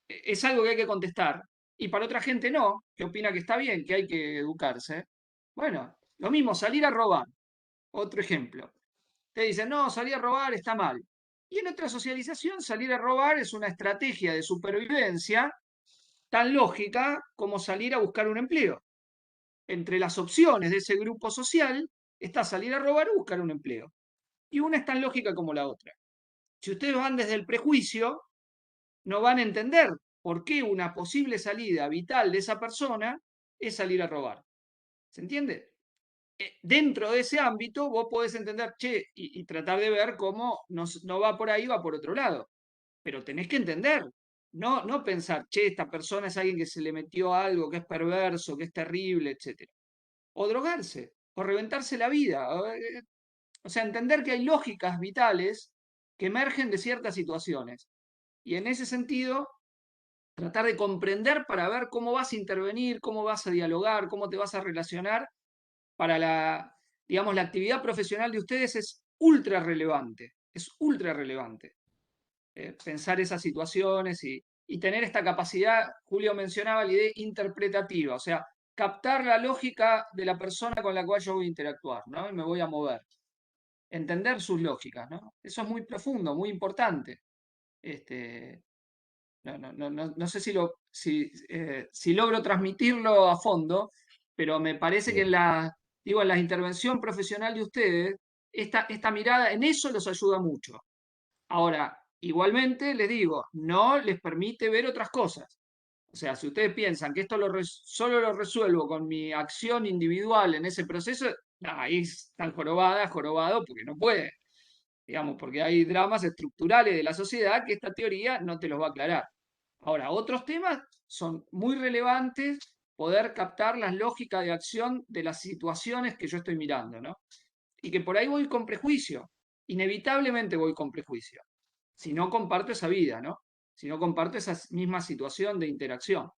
Es algo que hay que contestar, y para otra gente no, que opina que está bien, que hay que educarse. Bueno, lo mismo, salir a robar. Otro ejemplo. Te dicen, no, salir a robar está mal. Y en otra socialización, salir a robar es una estrategia de supervivencia tan lógica como salir a buscar un empleo. Entre las opciones de ese grupo social está salir a robar o buscar un empleo. Y una es tan lógica como la otra. Si ustedes van desde el prejuicio, no van a entender por qué una posible salida vital de esa persona es salir a robar. ¿Se entiende? Dentro de ese ámbito vos podés entender, che, y tratar de ver cómo no va por ahí, va por otro lado. Pero tenés que entender, no pensar, che, esta persona es alguien que se le metió algo, que es perverso, que es terrible, etc. O drogarse, o reventarse la vida. O sea, entender que hay lógicas vitales que emergen de ciertas situaciones. Y en ese sentido, tratar de comprender para ver cómo vas a intervenir, cómo vas a dialogar, cómo te vas a relacionar para digamos, la actividad profesional de ustedes es ultra relevante, pensar esas situaciones y tener esta capacidad, Julio mencionaba la idea interpretativa, o sea, captar la lógica de la persona con la cual yo voy a interactuar, ¿no? Y me voy a mover. Entender sus lógicas, ¿no? Eso es muy profundo, muy importante. No sé si logro transmitirlo a fondo, pero me parece que en la intervención profesional de ustedes, esta mirada en eso los ayuda mucho. Ahora, igualmente les digo, no les permite ver otras cosas. O sea, si ustedes piensan que esto solo lo resuelvo con mi acción individual en ese proceso, ahí están jorobados porque no pueden. Digamos, porque hay dramas estructurales de la sociedad que esta teoría no te los va a aclarar. Ahora, otros temas son muy relevantes poder captar las lógicas de acción de las situaciones que yo estoy mirando, ¿no? Y que por ahí voy con prejuicio, inevitablemente voy con prejuicio, si no comparto esa vida, ¿no? Si no comparto esa misma situación de interacción.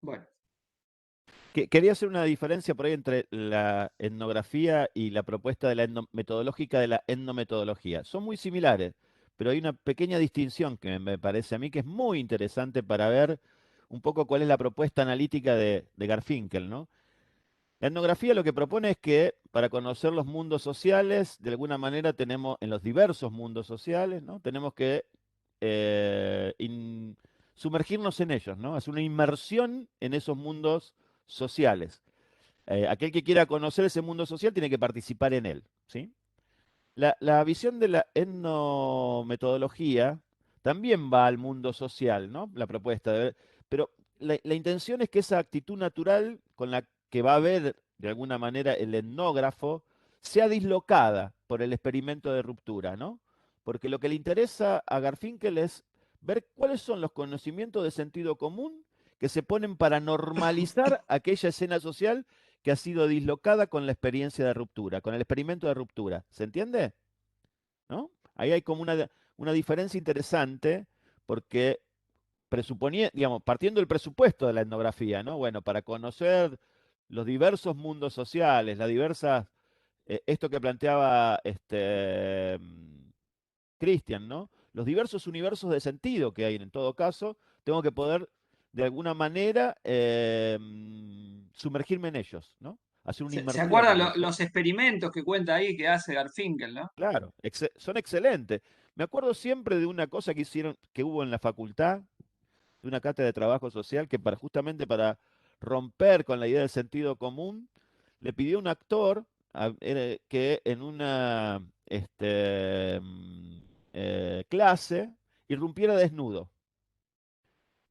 Bueno. Quería hacer una diferencia por ahí entre la etnografía y la propuesta de la metodológica de la etnometodología. Son muy similares, pero hay una pequeña distinción que me parece a mí que es muy interesante para ver un poco cuál es la propuesta analítica de Garfinkel, ¿no? La etnografía lo que propone es que para conocer los mundos sociales, de alguna manera tenemos, en los diversos mundos sociales, ¿no? Tenemos que sumergirnos en ellos, ¿no? Hacer una inmersión en esos mundos sociales. Aquel que quiera conocer ese mundo social tiene que participar en él, ¿sí? La visión de la etnometodología también va al mundo social, ¿no? La propuesta pero la intención es que esa actitud natural con la que va a ver de alguna manera el etnógrafo sea dislocada por el experimento de ruptura, ¿no? Porque lo que le interesa a Garfinkel es ver cuáles son los conocimientos de sentido común que se ponen para normalizar aquella escena social que ha sido dislocada con la experiencia de ruptura, con el experimento de ruptura. ¿Se entiende? ¿No? Ahí hay como una diferencia interesante porque digamos, partiendo del presupuesto de la etnografía, ¿no? Bueno, para conocer los diversos mundos sociales, las diversas, esto que planteaba Christian, ¿no? Los diversos universos de sentido que hay en todo caso, tengo que poder de alguna manera sumergirme en ellos, ¿no? Hacer una ¿Se inmersión acuerdan en eso. los experimentos que cuenta ahí que hace Garfinkel, ¿no? Claro, son excelentes. Me acuerdo siempre de una cosa que hicieron, que hubo en la facultad, de una cátedra de trabajo social, que justamente para romper con la idea del sentido común, le pidió a un actor que en una clase irrumpiera desnudo.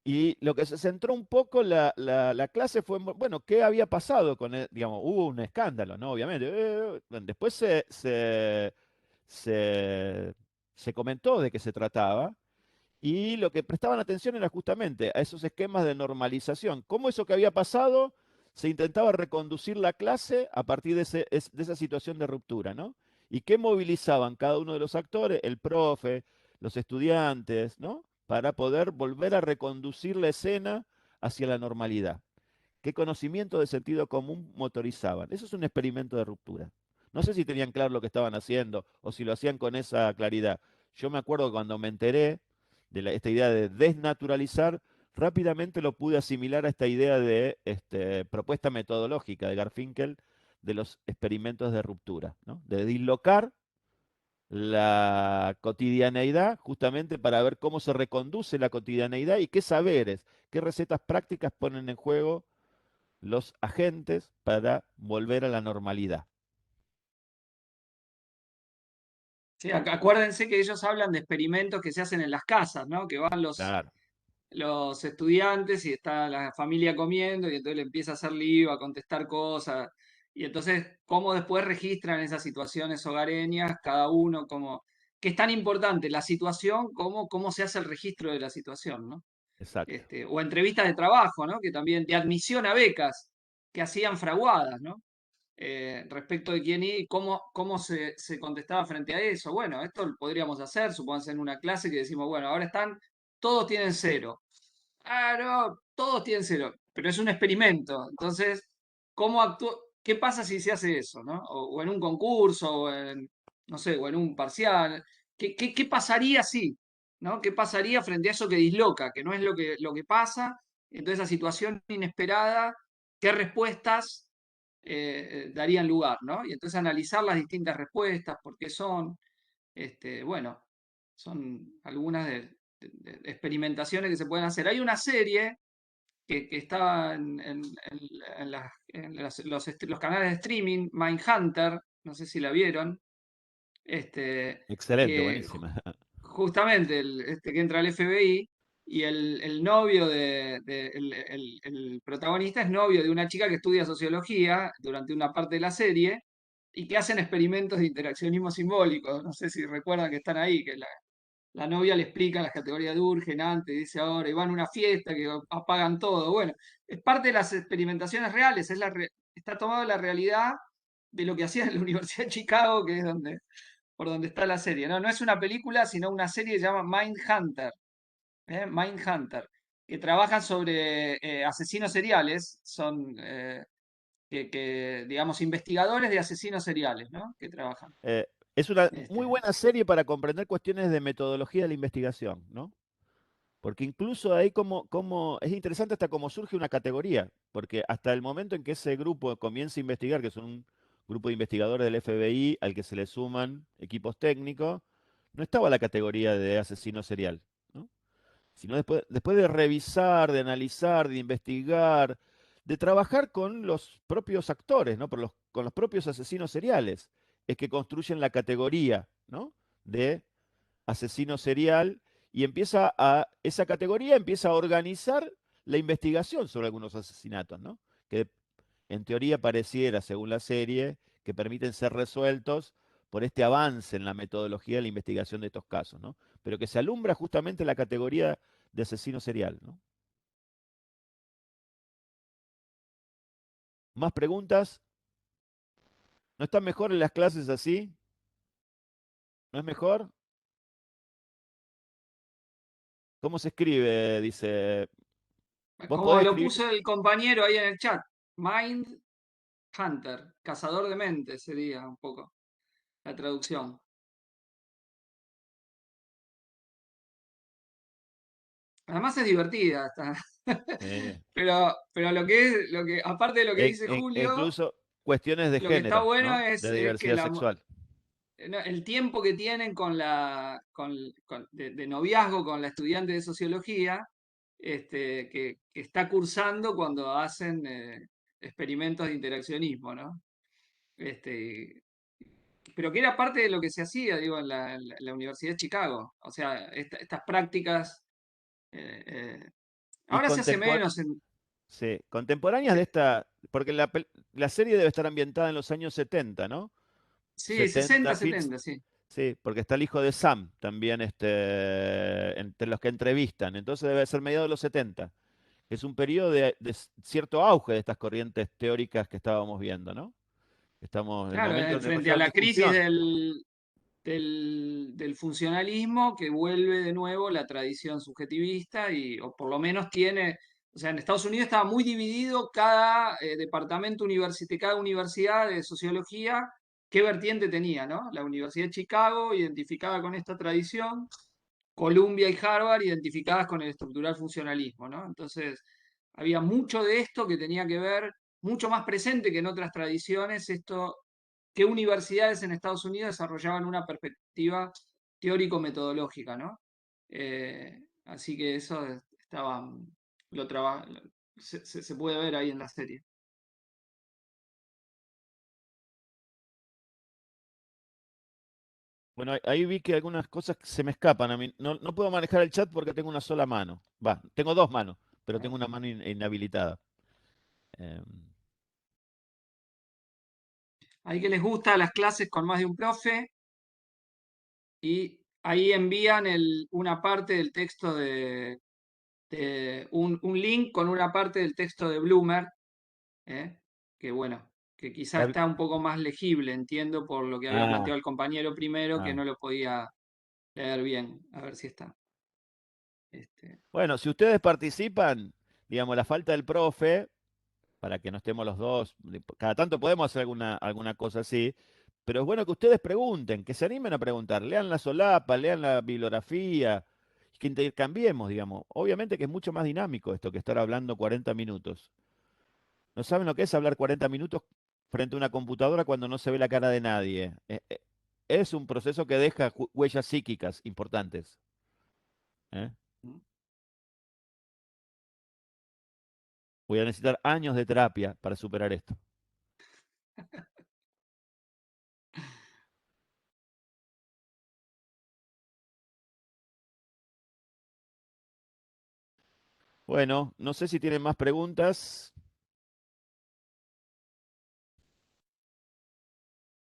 Y lo que se centró un poco la clase fue, bueno, ¿qué había pasado con él? Digamos, hubo un escándalo, ¿no? Obviamente. Después se, se comentó de qué se trataba y lo que prestaban atención era justamente a esos esquemas de normalización. Cómo eso que había pasado se intentaba reconducir la clase a partir de esa situación de ruptura, ¿no? Y qué movilizaban cada uno de los actores, el profe, los estudiantes, ¿no? Para poder volver a reconducir la escena hacia la normalidad. ¿Qué conocimiento de sentido común motorizaban? Eso es un experimento de ruptura. No sé si tenían claro lo que estaban haciendo o si lo hacían con esa claridad. Yo me acuerdo cuando me enteré de esta idea de desnaturalizar, rápidamente lo pude asimilar a esta idea de propuesta metodológica de Garfinkel de los experimentos de ruptura, ¿no? De dislocar la cotidianeidad justamente para ver cómo se reconduce la cotidianeidad y qué saberes, qué recetas prácticas ponen en juego los agentes para volver a la normalidad. Sí, acuérdense que ellos hablan de experimentos que se hacen en las casas, ¿no? Que van Claro, los estudiantes y está la familia comiendo y entonces le empieza a hacer lío, a contestar cosas. Y entonces, cómo después registran esas situaciones hogareñas, cada uno, como, que es tan importante la situación como cómo se hace el registro de la situación, ¿no? exacto. O entrevistas de trabajo, ¿no? Que también, de admisión a becas, que hacían fraguadas, ¿no? Respecto de quién y cómo se contestaba frente a eso. Bueno, esto lo podríamos hacer, supónganse en una clase que decimos, bueno, ahora todos tienen cero. Ah, no, todos tienen cero, pero es un experimento. Entonces, ¿cómo actúa? ¿Qué pasa si se hace eso, no? O en un concurso, no sé, o en un parcial. ¿Qué pasaría si, ¿no? ¿Qué pasaría frente a eso que disloca, que no es lo que pasa? Entonces, esa situación inesperada, ¿qué respuestas darían lugar, ¿no? Y entonces analizar las distintas respuestas, por qué son, bueno, son algunas de experimentaciones que se pueden hacer. Hay una serie que está en los canales de streaming, Mindhunter, no sé si la vieron, Excelente, que buenísima. justamente que entra al FBI y el novio el protagonista es novio de una chica que estudia sociología durante una parte de la serie y que hacen experimentos de interaccionismo simbólico. No sé si recuerdan que están ahí, que la novia le explica las categorías de urgen antes, dice ahora, y van a una fiesta que apagan todo. Bueno, es parte de las experimentaciones reales, está tomado de la realidad de lo que hacían en la Universidad de Chicago, que es por donde está la serie. No, no es una película, sino una serie que se llama Mindhunter. Mindhunter, que trabajan sobre asesinos seriales, son digamos, investigadores de asesinos seriales, ¿no? Que trabajan. Es una muy Este, buena serie para comprender cuestiones de metodología de la investigación, ¿no? Porque incluso ahí es interesante hasta cómo surge una categoría, porque hasta el momento en que ese grupo comienza a investigar, que son un grupo de investigadores del FBI al que se le suman equipos técnicos, no estaba la categoría de asesino serial, ¿no? Sino después de revisar, de analizar, de investigar, de trabajar con los propios actores, ¿no? Con los propios asesinos seriales, es que construyen la categoría, ¿no? De asesino serial y esa categoría empieza a organizar la investigación sobre algunos asesinatos, ¿no? Que en teoría pareciera, según la serie, que permiten ser resueltos por este avance en la metodología de la investigación de estos casos, ¿no? Pero que se alumbra justamente la categoría de asesino serial, ¿no? ¿Más preguntas? ¿No están mejor en las clases así? ¿No es mejor? ¿Cómo se escribe? Dice, ¿vos como podés lo escribir? puso el compañero ahí en el chat, Mind Hunter, cazador de mentes sería un poco la traducción. Además es divertida, pero aparte de lo que dice Julio, Incluso cuestiones de lo que está género, bueno ¿no? es, De es que diversidad sexual. no, el tiempo que tienen de noviazgo con la estudiante de sociología, que está cursando cuando hacen experimentos de interaccionismo, ¿no? Este, pero que era parte de lo que se hacía, digo, en la Universidad de Chicago. O sea, estas prácticas eh, Ahora se hace contempor- menos. sí, contemporáneas de esta, porque la serie debe estar ambientada en los años 70, ¿no? Sí, 60, Fitz, 70, sí. sí, porque está el hijo de Sam también entre los que entrevistan, entonces debe ser mediados de los 70. Es un periodo de cierto auge de estas corrientes teóricas que estábamos viendo, ¿no? Estamos en el Claro, momento de frente a mayor la crisis discusión. del funcionalismo que vuelve de nuevo la tradición subjetivista o por lo menos tiene, o sea, en Estados Unidos estaba muy dividido cada departamento universitario, cada universidad de sociología, qué vertiente tenía, ¿no? La Universidad de Chicago identificada con esta tradición, Columbia y Harvard identificadas con el estructural funcionalismo, ¿no? Entonces, había mucho de esto que tenía que ver, mucho más presente que en otras tradiciones, esto, qué universidades en Estados Unidos desarrollaban una perspectiva teórico-metodológica, ¿no? Así que eso estaba, se puede ver ahí en la serie. Bueno, ahí vi que algunas cosas se me escapan a mí. No, no puedo manejar el chat porque tengo una sola mano. Va, tengo dos manos, pero tengo una mano inhabilitada. Em, Ahí que les gusta las clases con más de un profe y ahí envían una parte del texto un link con una parte del texto de Bloomer, que bueno, que quizá está está un poco más legible, entiendo por lo que había ah, planteado el compañero primero, que ah. no lo podía leer bien. A ver si está. Bueno, si ustedes participan, digamos, la falta del profe, para que no estemos los dos, cada tanto podemos hacer alguna cosa así, pero es bueno que ustedes pregunten, que se animen a preguntar, lean la solapa, lean la bibliografía, que intercambiemos, digamos. Obviamente que es mucho más dinámico esto que estar hablando 40 minutos. ¿No saben lo que es hablar 40 minutos frente a una computadora cuando no se ve la cara de nadie? Es un proceso que deja huellas psíquicas importantes. ¿Eh? Voy a necesitar años de terapia para superar esto. Bueno, no sé si tienen más preguntas.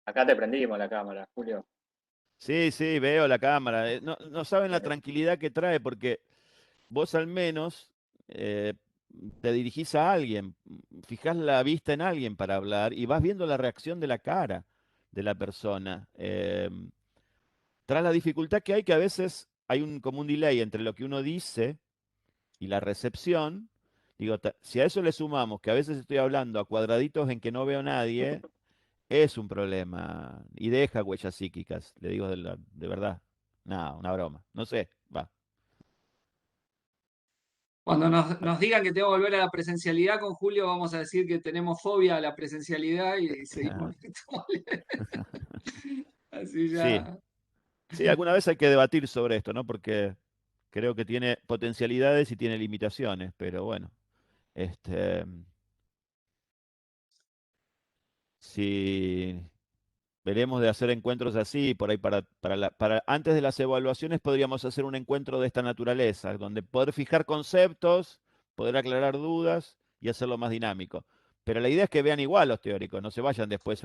Acá te prendimos la cámara, Julio. Sí, sí, veo la cámara. No, no saben la tranquilidad que trae porque vos al menos te dirigís a alguien, fijás la vista en alguien para hablar y vas viendo la reacción de la cara de la persona. Tras la dificultad que hay, que a veces hay como un delay entre lo que uno dice y la recepción, digo, si a eso le sumamos que a veces estoy hablando a cuadraditos en que no veo a nadie, es un problema y deja huellas psíquicas, le digo de verdad. Nada, una broma. No sé, va. Cuando nos digan que tengo que volver a la presencialidad con Julio, vamos a decir que tenemos fobia a la presencialidad y seguimos. Así Sí, ya. sí, alguna vez hay que debatir sobre esto, ¿no? Porque creo que tiene potencialidades y tiene limitaciones, pero bueno, este, si veremos de hacer encuentros así, por ahí para antes de las evaluaciones podríamos hacer un encuentro de esta naturaleza, donde poder fijar conceptos, poder aclarar dudas y hacerlo más dinámico. Pero la idea es que vean igual los teóricos, no se vayan después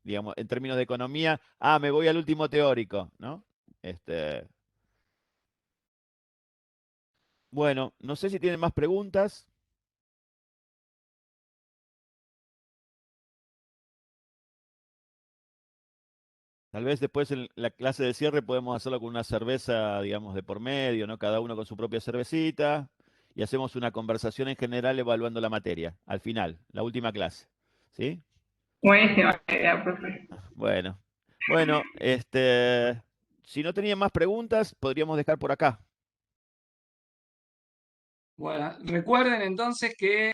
digamos, en términos de economía, me voy al último teórico, ¿no? Este, bueno, no sé si tienen más preguntas. Tal vez después en la clase de cierre podemos hacerlo con una cerveza, digamos, de por medio, ¿no? Cada uno con su propia cervecita y hacemos una conversación en general evaluando la materia, al final, la última clase. ¿Sí? Buenísima idea, profe. Bueno, bueno, si no tenían más preguntas, podríamos dejar por acá. Bueno, recuerden entonces que